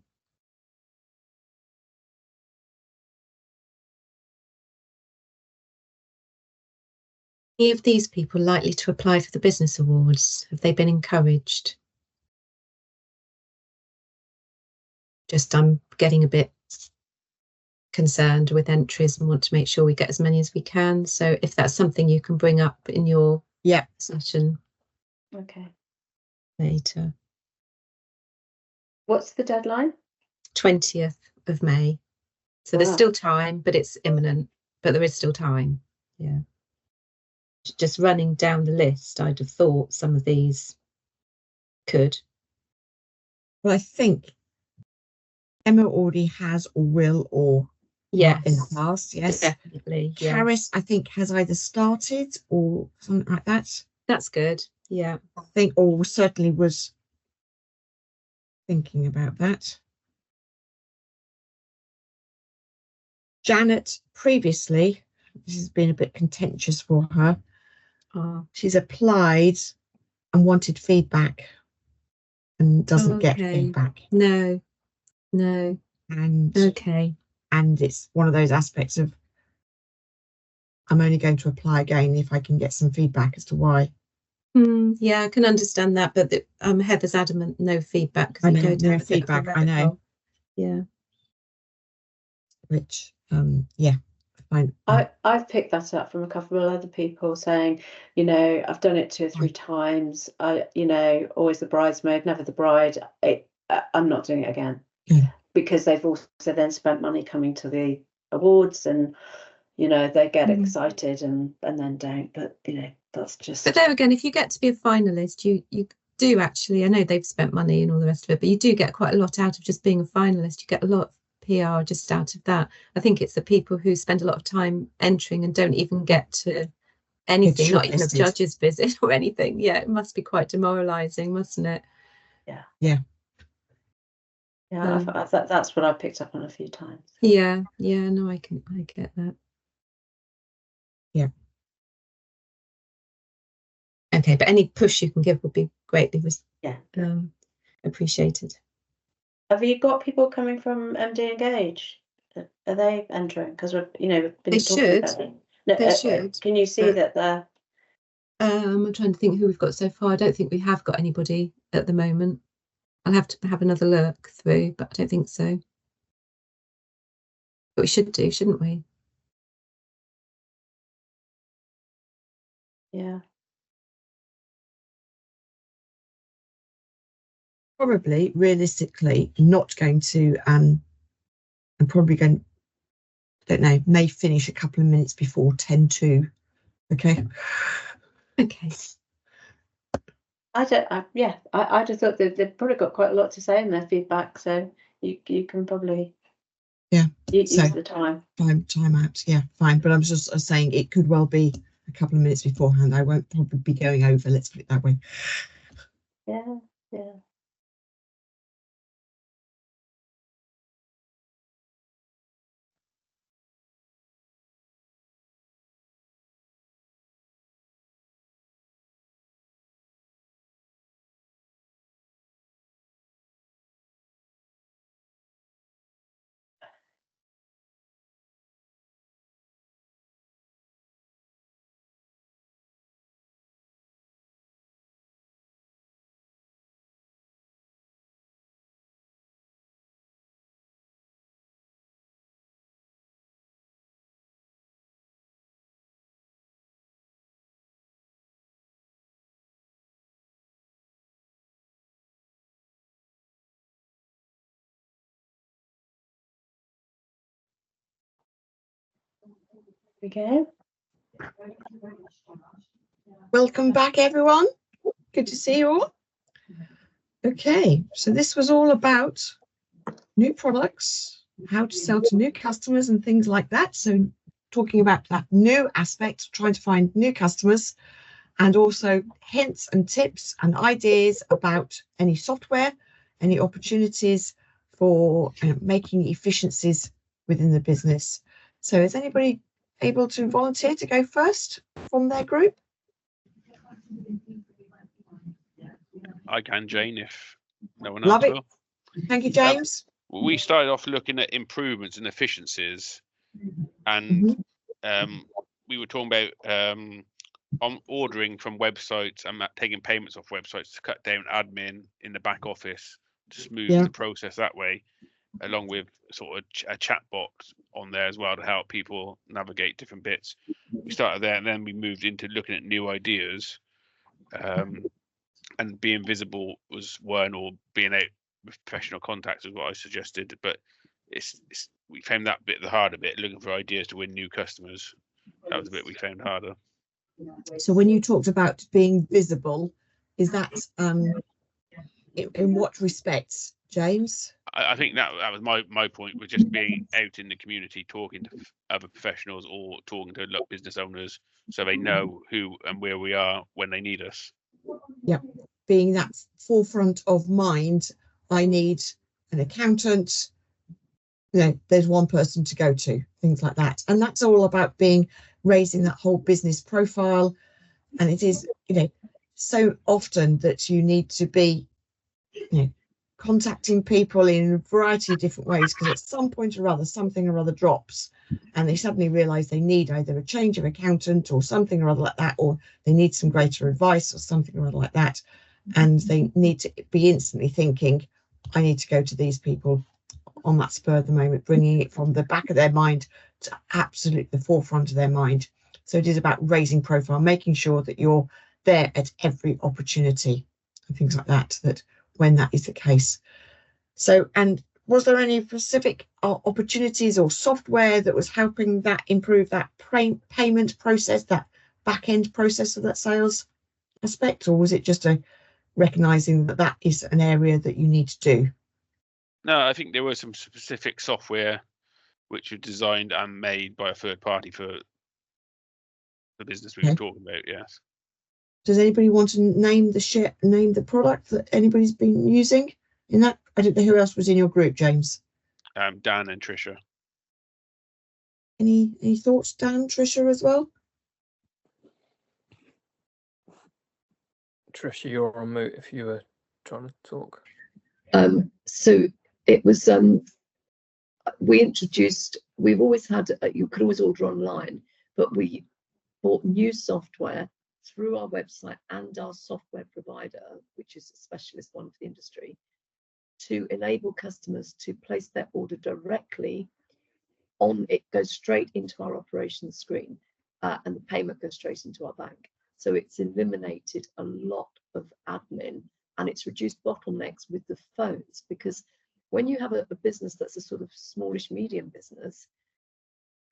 Any of these people likely to apply for the business awards? Have they been encouraged? Just I'm getting a bit concerned with entries and want to make sure we get as many as we can. So if that's something you can bring up in your session Okay. later. What's the deadline? 20th of May. So there's Wow. still time, but it's imminent. But there is still time. Yeah. Just running down the list, I'd have thought some of these could. Well, I think Emma already has or will or Yes, in the past. Yes, definitely. Yeah. Caris, I think, has either started or something like that. That's good. Yeah. I think, or certainly was thinking about that. Janet, previously, this has been a bit contentious for her. She's applied and wanted feedback and doesn't get feedback. No. And okay. And it's one of those aspects of I'm only going to apply again if I can get some feedback as to why. Yeah, I can understand that, but Heather's adamant no feedback. I know, no feedback. I know. Yeah. Which, yeah, fine. I've picked that up from a couple of other people saying, I've done it 2 or 3 times. Always the bridesmaid, never the bride. I'm not doing it again. Yeah. Because they've also then spent money coming to the awards, and they get excited and then don't. But that's just. But there again, if you get to be a finalist, you do actually. I know they've spent money and all the rest of it, but you do get quite a lot out of just being a finalist. You get a lot of PR just out of that. I think it's the people who spend a lot of time entering and don't even get to anything, not even a judge's visit or anything. Yeah, it must be quite demoralising, mustn't it? Yeah. That's what I picked up on a few times. Yeah, no, I get that. Yeah. Okay, but any push you can give would be greatly appreciated. Have you got people coming from MD Ngage? Are they entering? Because we've been they should. About it. No, they should. Can you see that they're? I'm trying to think who we've got so far. I don't think we have got anybody at the moment. I'll have to have another look through, but I don't think so. But we should do, shouldn't we? Yeah. Probably, realistically, not going to, and probably going don't know, may finish a couple of minutes before 10 to. Okay. Okay. I just thought that they've probably got quite a lot to say in their feedback, so you can probably use the time out. Yeah, fine. But I'm just saying it could well be a couple of minutes beforehand. I won't probably be going over. Let's put it that way. Yeah. Okay. Welcome back, everyone. Good to see you all. Okay, so this was all about new products, how to sell to new customers and things like that. So talking about that new aspect, trying to find new customers, and also hints and tips and ideas about any software, any opportunities for making efficiencies within the business. So is anybody able to volunteer to go first from their group? I can, Jane, if no one Love else it. will. Thank you, James. We started off looking at improvements and efficiencies, and we were talking about on ordering from websites and taking payments off websites to cut down admin in the back office, to smooth the process that way, along with sort of a chat box on there as well to help people navigate different bits. We started there, and then we moved into looking at new ideas. And being visible was one, or being out with professional contacts is what I suggested. But we found that bit the harder bit, looking for ideas to win new customers. That was the bit we found harder. So when you talked about being visible, is that in what respects, James? I think that was my point, was just being out in the community, talking to other professionals or talking to business owners, so they know who and where we are when they need us. Yeah, being that forefront of mind. I need an accountant. There's one person to go to, things like that. And that's all about raising that whole business profile. And it is, so often that you need to be, contacting people in a variety of different ways, because at some point or other, something or other drops and they suddenly realize they need either a change of accountant or something or other like that, or they need some greater advice or something or other like that. And they need to be instantly thinking, I need to go to these people on that spur of the moment, bringing it from the back of their mind to absolutely the forefront of their mind. So it is about raising profile, making sure that you're there at every opportunity and things like that, that when that is the case. So, and was there any specific opportunities or software that was helping that improve that payment process, that back end process of that sales aspect, or was it just recognizing that that is an area that you need to do? No, I think there was some specific software which was designed and made by a third party for the business we were talking about. Yes. Does anybody want to name the product that anybody's been using in that? I don't know who else was in your group, James. Dan and Tricia. Any thoughts, Dan, Tricia as well? Tricia, you're on mute if you were trying to talk. So it was we've always had you could always order online, but we bought new software through our website and our software provider, which is a specialist one for the industry, to enable customers to place their order directly on it, goes straight into our operations screen, and the payment goes straight into our bank. So it's eliminated a lot of admin, and it's reduced bottlenecks with the phones, because when you have a business that's a sort of smallish medium business,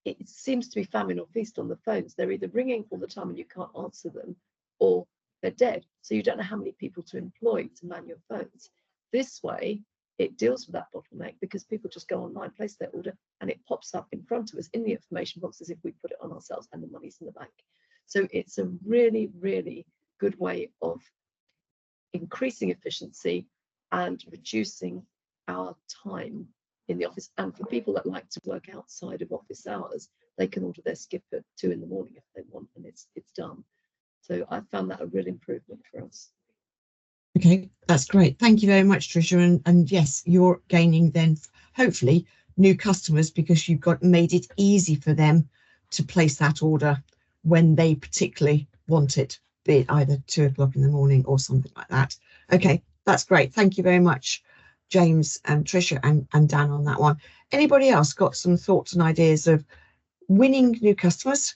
it seems to be famine or feast on the phones. They're either ringing all the time and you can't answer them, or they're dead. So you don't know how many people to employ to man your phones. This way, it deals with that bottleneck because people just go online, place their order, and it pops up in front of us in the information box as if we put it on ourselves and the money's in the bank. So it's a really, really good way of increasing efficiency and reducing our time in the office. And for people that like to work outside of office hours, they can order their skip at 2 in the morning if they want, and it's done. So I found that a real improvement for us. Okay, that's great. Thank you very much, Tricia. And yes, you're gaining then hopefully new customers because you've made it easy for them to place that order when they particularly want it, be it either 2 o'clock in the morning or something like that. Okay, that's great. Thank you very much, James and Tricia and Dan on that one. Anybody else got some thoughts and ideas of winning new customers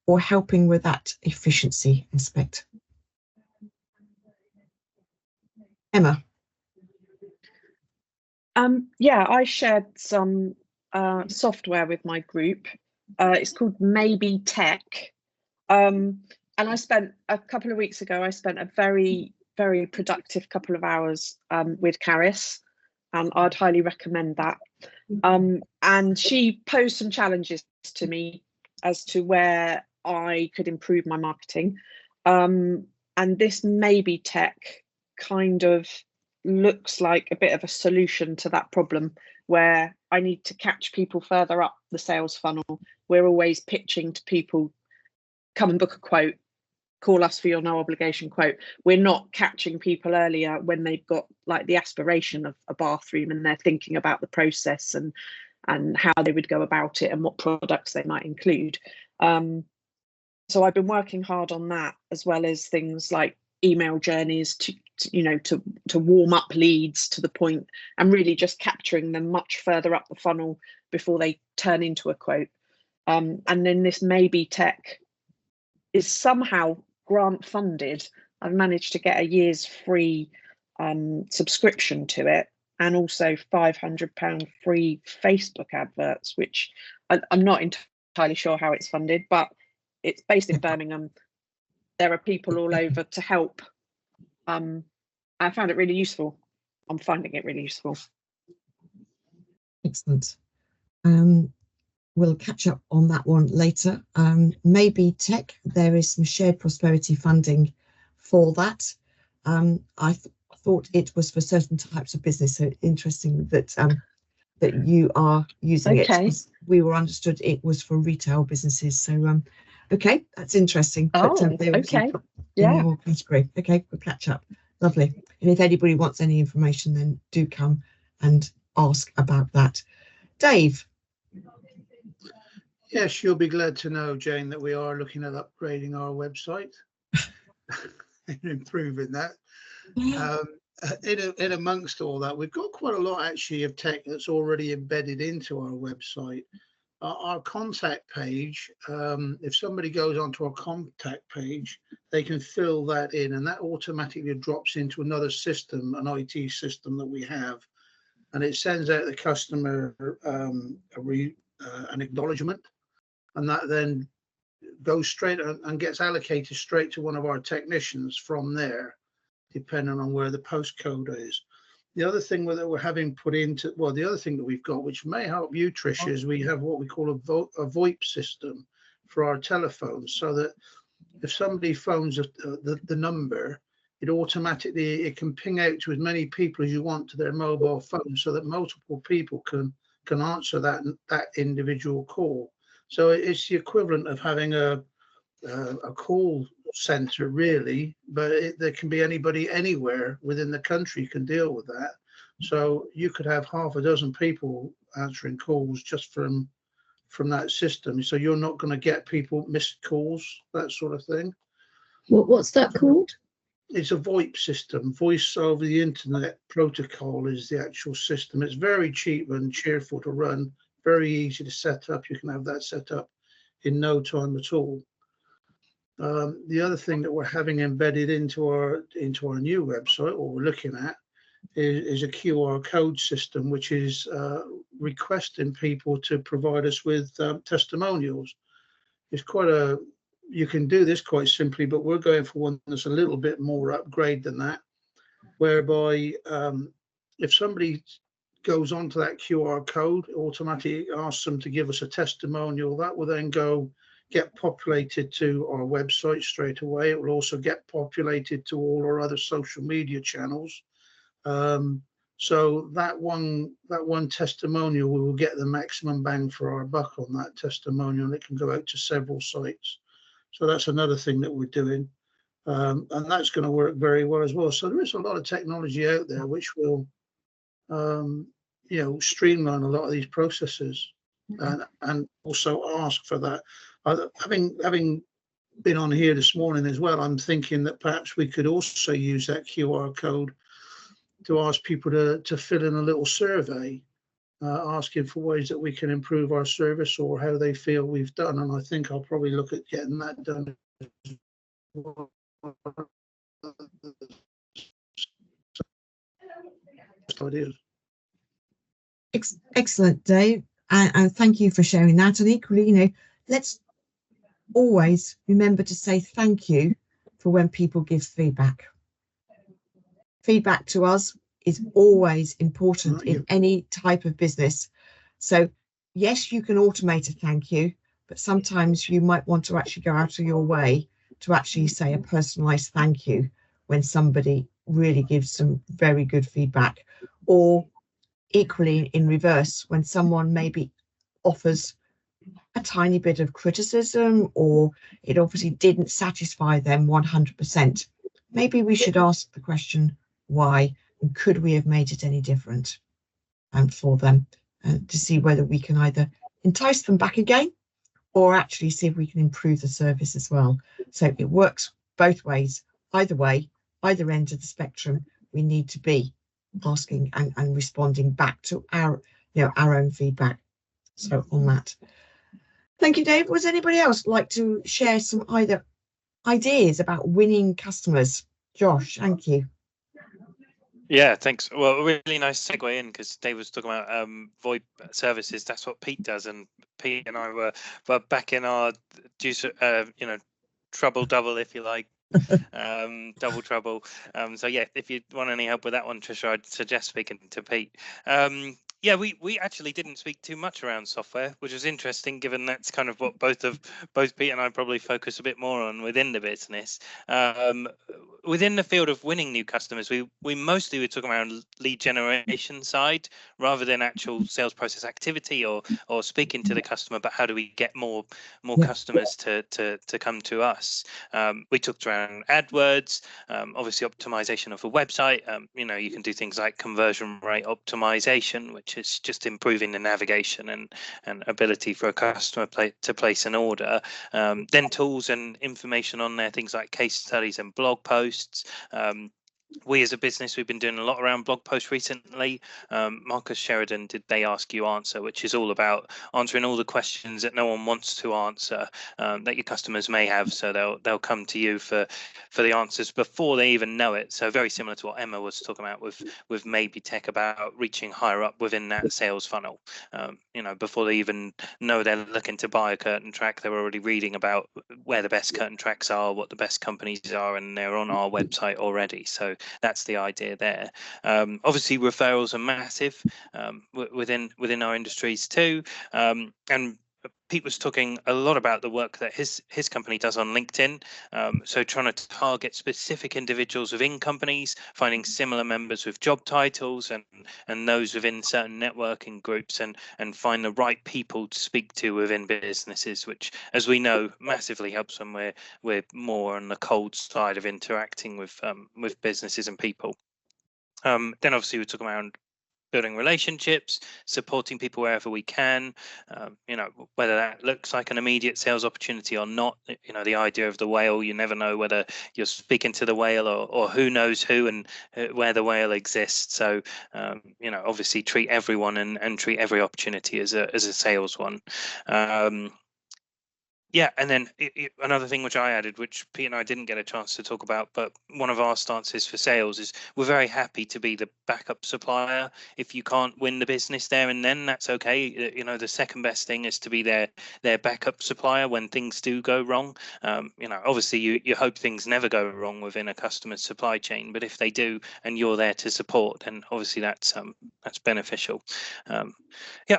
or helping with that efficiency aspect? Emma. Yeah, I shared some software with my group. It's called Maybe Tech. And I spent a couple of weeks ago, I spent a very, very productive couple of hours with Caris. I'd highly recommend that. And she posed some challenges to me as to where I could improve my marketing. And this Maybe Tech kind of looks like a bit of a solution to that problem, where I need to catch people further up the sales funnel. We're always pitching to people, come and book a quote, call us for your no obligation quote. We're not catching people earlier when they've got like the aspiration of a bathroom and they're thinking about the process and how they would go about it and what products they might include. So I've been working hard on that, as well as things like email journeys to warm up leads to the point and really just capturing them much further up the funnel before they turn into a quote. And then this Maybe Tech is somehow grant funded. I've managed to get a year's free subscription to it, and also £500 free Facebook adverts, which I'm not entirely sure how it's funded, but it's based in Birmingham. There are people all over to help. I found it really useful. I'm finding it really useful. Excellent. We'll catch up on that one later. Maybe Tech, there is some shared prosperity funding for that. I thought it was for certain types of business, so interesting that that you are using it. We were understood it was for retail businesses. So okay, that's interesting. Oh, okay. Yeah. More category. Okay, we'll catch up. Lovely. And if anybody wants any information, then do come and ask about that. Dave. Yes, you'll be glad to know, Jane, that we are looking at upgrading our website and improving that. In amongst all that, we've got quite a lot actually of tech that's already embedded into our website. Our contact page, if somebody goes onto our contact page, they can fill that in, and that automatically drops into another system, an IT system that we have, and it sends out the customer an acknowledgement, and that then goes straight and gets allocated straight to one of our technicians from there, depending on where the postcode is. The other thing that we're having put into, well, the other thing that we've got, which may help you, Tricia, is we have what we call a VoIP system for our telephones, so that if somebody phones the number, it can ping out to as many people as you want to their mobile phone, so that multiple people can answer that individual call. So it's the equivalent of having a call center, really, but there can be anybody anywhere within the country can deal with that. So you could have half a dozen people answering calls just from that system. So you're not going to get people missed calls, that sort of thing. What's that called? It's a VoIP system. Voice over the Internet Protocol is the actual system. It's very cheap and cheerful to run, very easy to set up. You can have that set up in no time at all. The other thing that we're having embedded into our new website, or we're looking at, is a QR code system, which is requesting people to provide us with testimonials. It's quite a, you can do this quite simply, but we're going for one that's a little bit more upgrade than that, whereby if somebody goes onto that QR code, it automatically asks them to give us a testimonial. That will then get populated to our website straight away. It will also get populated to all our other social media channels. So that one testimonial, we will get the maximum bang for our buck on that testimonial, and it can go out to several sites. So that's another thing that we're doing, and that's going to work very well as well. So there is a lot of technology out there which will streamline a lot of these processes, and also ask for that. Having been on here this morning as well, I'm thinking that perhaps we could also use that QR code to ask people to fill in a little survey, asking for ways that we can improve our service or how they feel we've done. And I think I'll probably look at getting that done. Ideas. Excellent, Dave, and thank you for sharing that. And equally, let's always remember to say thank you for when people give feedback. Feedback to us is always important in any type of business. So yes, you can automate a thank you, but sometimes you might want to actually go out of your way to actually say a personalized thank you when somebody really gives some very good feedback. Or equally in reverse, when someone maybe offers a tiny bit of criticism, or it obviously didn't satisfy them 100%, maybe we should ask the question why, and could we have made it any different for them, to see whether we can either entice them back again or actually see if we can improve the service as well. So it works both ways. Either way, either end of the spectrum, we need to be asking and responding back to our own feedback. So on that, thank you, Dave. Was anybody else like to share some either ideas about winning customers? Josh, thank you. Yeah, thanks. Well, really nice segue in, because Dave was talking about VoIP services. That's what Pete does, and Pete and I were back in our trouble double, if you like. Double trouble. So yeah, if you want any help with that one, Trisha, I'd suggest speaking to Pete. Yeah, we actually didn't speak too much around software, which was interesting, given that's kind of what both Pete and I probably focus a bit more on within the business. Within the field of winning new customers, we mostly were talking around lead generation side rather than actual sales process activity or speaking to the customer, but how do we get more customers to come to us? We talked around AdWords, obviously optimization of a website. You can do things like conversion rate optimization, which is just improving the navigation and ability for a customer to place an order. Then tools and information on there, things like case studies and blog posts. We as a business, we've been doing a lot around blog posts recently. Marcus Sheridan did They Ask You Answer, which is all about answering all the questions that no one wants to answer, that your customers may have. So they'll come to you for the answers before they even know it. So very similar to what Emma was talking about with Maybe Tech, about reaching higher up within that sales funnel. Before they even know they're looking to buy a curtain track, they're already reading about where the best curtain tracks are, what the best companies are, and they're on our website already. So that's the idea there. Obviously, referrals are massive within our industries too. And Pete was talking a lot about the work that his company does on LinkedIn. So trying to target specific individuals within companies, finding similar members with job titles and those within certain networking groups, and find the right people to speak to within businesses, which, as we know, massively helps when we're more on the cold side of interacting with businesses and people. Then obviously we're talking around building relationships, supporting people wherever we can, whether that looks like an immediate sales opportunity or not. The idea of the whale, you never know whether you're speaking to the whale or who knows who and where the whale exists. So, obviously treat everyone and treat every opportunity as a sales one. Yeah, and then another thing which I added, which Pete and I didn't get a chance to talk about, but one of our stances for sales is we're very happy to be the backup supplier. If you can't win the business there and then, that's okay. You know, the second best thing is to be their backup supplier when things do go wrong. You know, obviously you hope things never go wrong within a customer's supply chain, but if they do and you're there to support, then obviously that's beneficial. Yeah,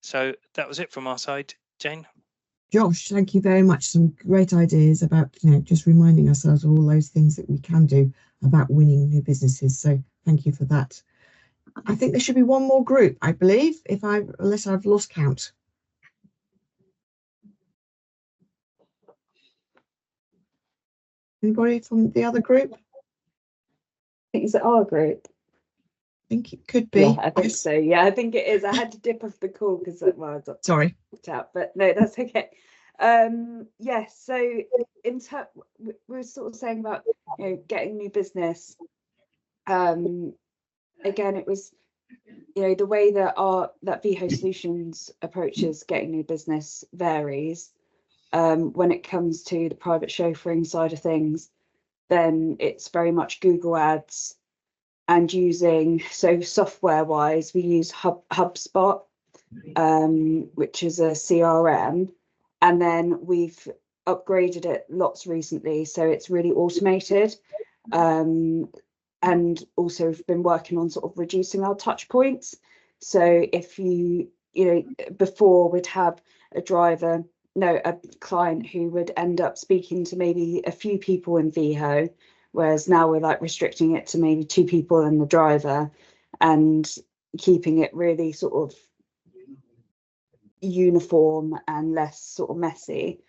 so that was it from our side, Jane. Josh, thank you very much. Some great ideas about, just reminding ourselves of all those things that we can do about winning new businesses. So thank you for that. I think there should be one more group, I believe, unless I've lost count. Anybody from the other group? Is it our group? I think it could be. Yeah, I think so. Yeah, I think it is. I had to dip off the call because I got sorry out, but no, that's okay. Yes, so we were sort of saying about getting new business. Again, it was the way that VHO Solutions approaches getting new business varies. When it comes to the private chauffeuring side of things, then it's very much Google Ads. And software wise, we use HubSpot, which is a CRM, and then we've upgraded it lots recently, so it's really automated. And also we've been working on sort of reducing our touch points. So if before we'd have a client who would end up speaking to maybe a few people in VHO, whereas now we're like restricting it to maybe 2 people and the driver, and keeping it really sort of uniform and less sort of messy.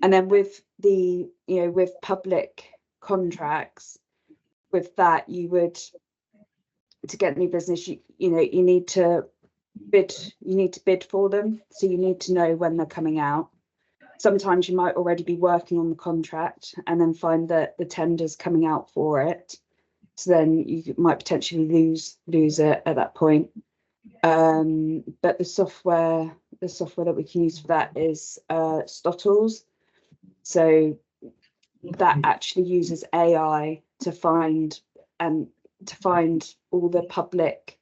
And then with with public contracts, with that, to get new business, you need to bid for them, so you need to know when they're coming out. Sometimes you might already be working on the contract and then find that the tender's coming out for it, so then you might potentially lose it at that point. But the software that we can use for that is Stottles. So that actually uses AI to find all the public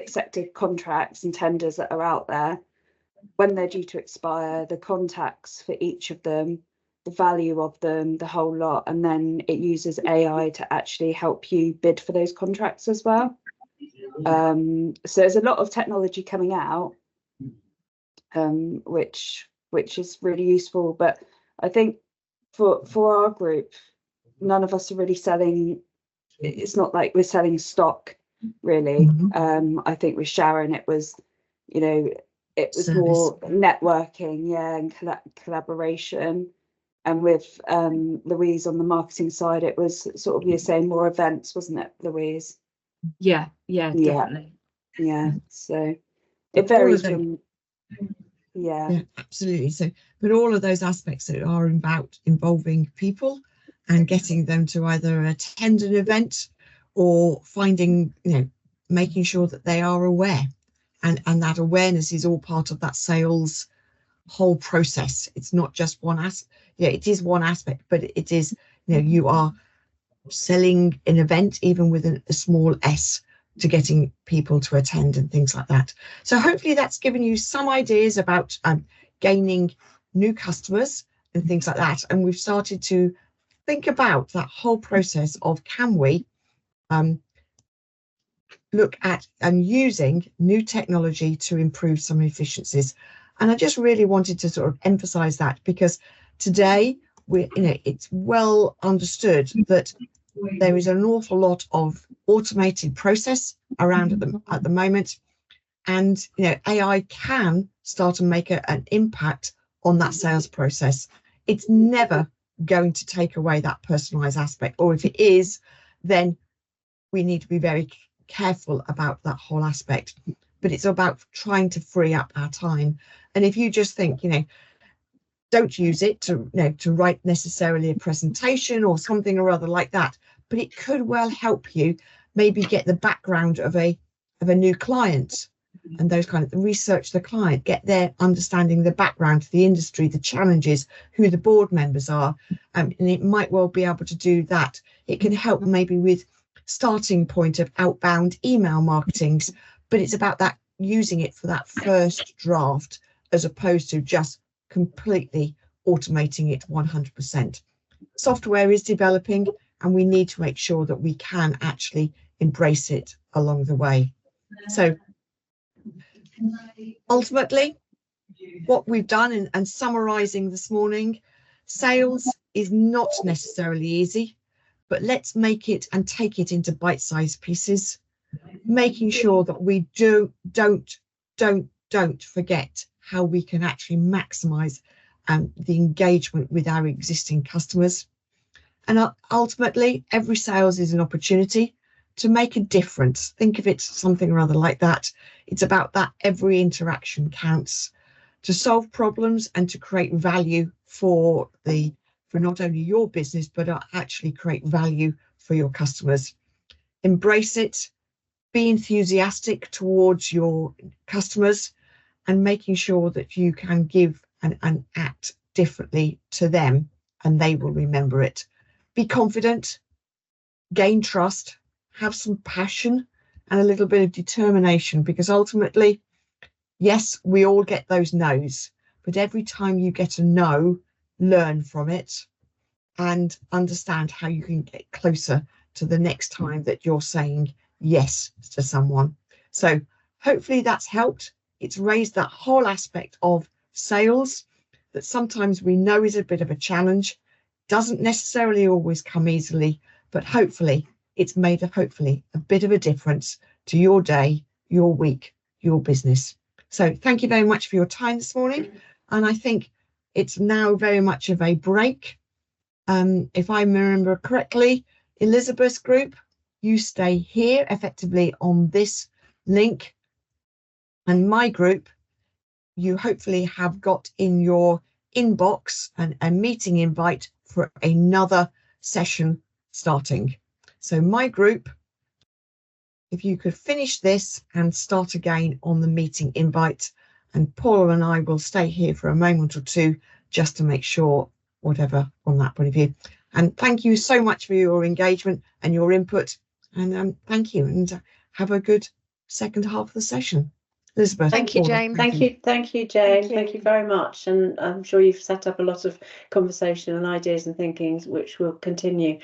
sector contracts and tenders that are out there, when they're due to expire, the contacts for each of them, the value of them, the whole lot, and then it uses AI to actually help you bid for those contracts as well. So there's a lot of technology coming out, which is really useful. But I think for our group, none of us are really selling. It's not like we're selling stock, really. I think with Sharon, it was service. More networking, and collaboration. And with Louise on the marketing side, it was sort of, you're saying more events, wasn't it, Louise? Yeah, definitely. Yeah, so it varies from yeah, absolutely. So, but all of those aspects that are about involving people and getting them to either attend an event or finding, making sure that they are aware, and that awareness is all part of that sales whole process. It's not just one aspect. Yeah, it is one aspect, but it is, you are selling an event even with a small s, to getting people to attend and things like that. So hopefully that's given you some ideas about gaining new customers and things like that. And we've started to think about that whole process of, can we look at and using new technology to improve some efficiencies. And I just really wanted to sort of emphasize that, because today it's well understood that there is an awful lot of automated process around at the moment, and AI can start to make an impact on that sales process. It's never going to take away that personalized aspect, or if it is, then we need to be very careful about that whole aspect. But it's about trying to free up our time. And if you just think, don't use it to write necessarily a presentation or something or other like that, but it could well help you maybe get the background of a new client, and those kind of research the client, get their understanding the background to the industry, the challenges, who the board members are, and it might well be able to do that. It can help maybe with starting point of outbound email marketings, but it's about that using it for that first draft as opposed to just completely automating it 100%. Software is developing, and we need to make sure that we can actually embrace it along the way. So ultimately, what we've done and summarizing this morning, sales is not necessarily easy, but let's make it and take it into bite-sized pieces, making sure that we don't forget how we can actually maximize the engagement with our existing customers. And ultimately, every sales is an opportunity to make a difference. Think of it something rather like that. It's about that every interaction counts to solve problems and to create value for not only your business, but actually create value for your customers. Embrace it, be enthusiastic towards your customers, and making sure that you can give and act differently to them, and they will remember it. Be confident, gain trust, have some passion and a little bit of determination, because ultimately, yes, we all get those no's, but every time you get a no, learn from it and understand how you can get closer to the next time that you're saying yes to someone. So hopefully that's helped. It's raised that whole aspect of sales that sometimes we know is a bit of a challenge, doesn't necessarily always come easily, but hopefully it's made a bit of a difference to your day, your week, your business. So thank you very much for your time this morning. And I think it's now very much of a break. If I remember correctly, Elizabeth's group, you stay here effectively on this link. And my group, you hopefully have got in your inbox a meeting invite for another session starting. So my group, if you could finish this and start again on the meeting invite, and Paula and I will stay here for a moment or two just to make sure whatever on that point of view. And thank you so much for your engagement and your input. And thank you, and have a good second half of the session. Elizabeth. Thank you, Jane. Thank you, Jane. Thank you very much. And I'm sure you've set up a lot of conversation and ideas and thinkings, which will continue.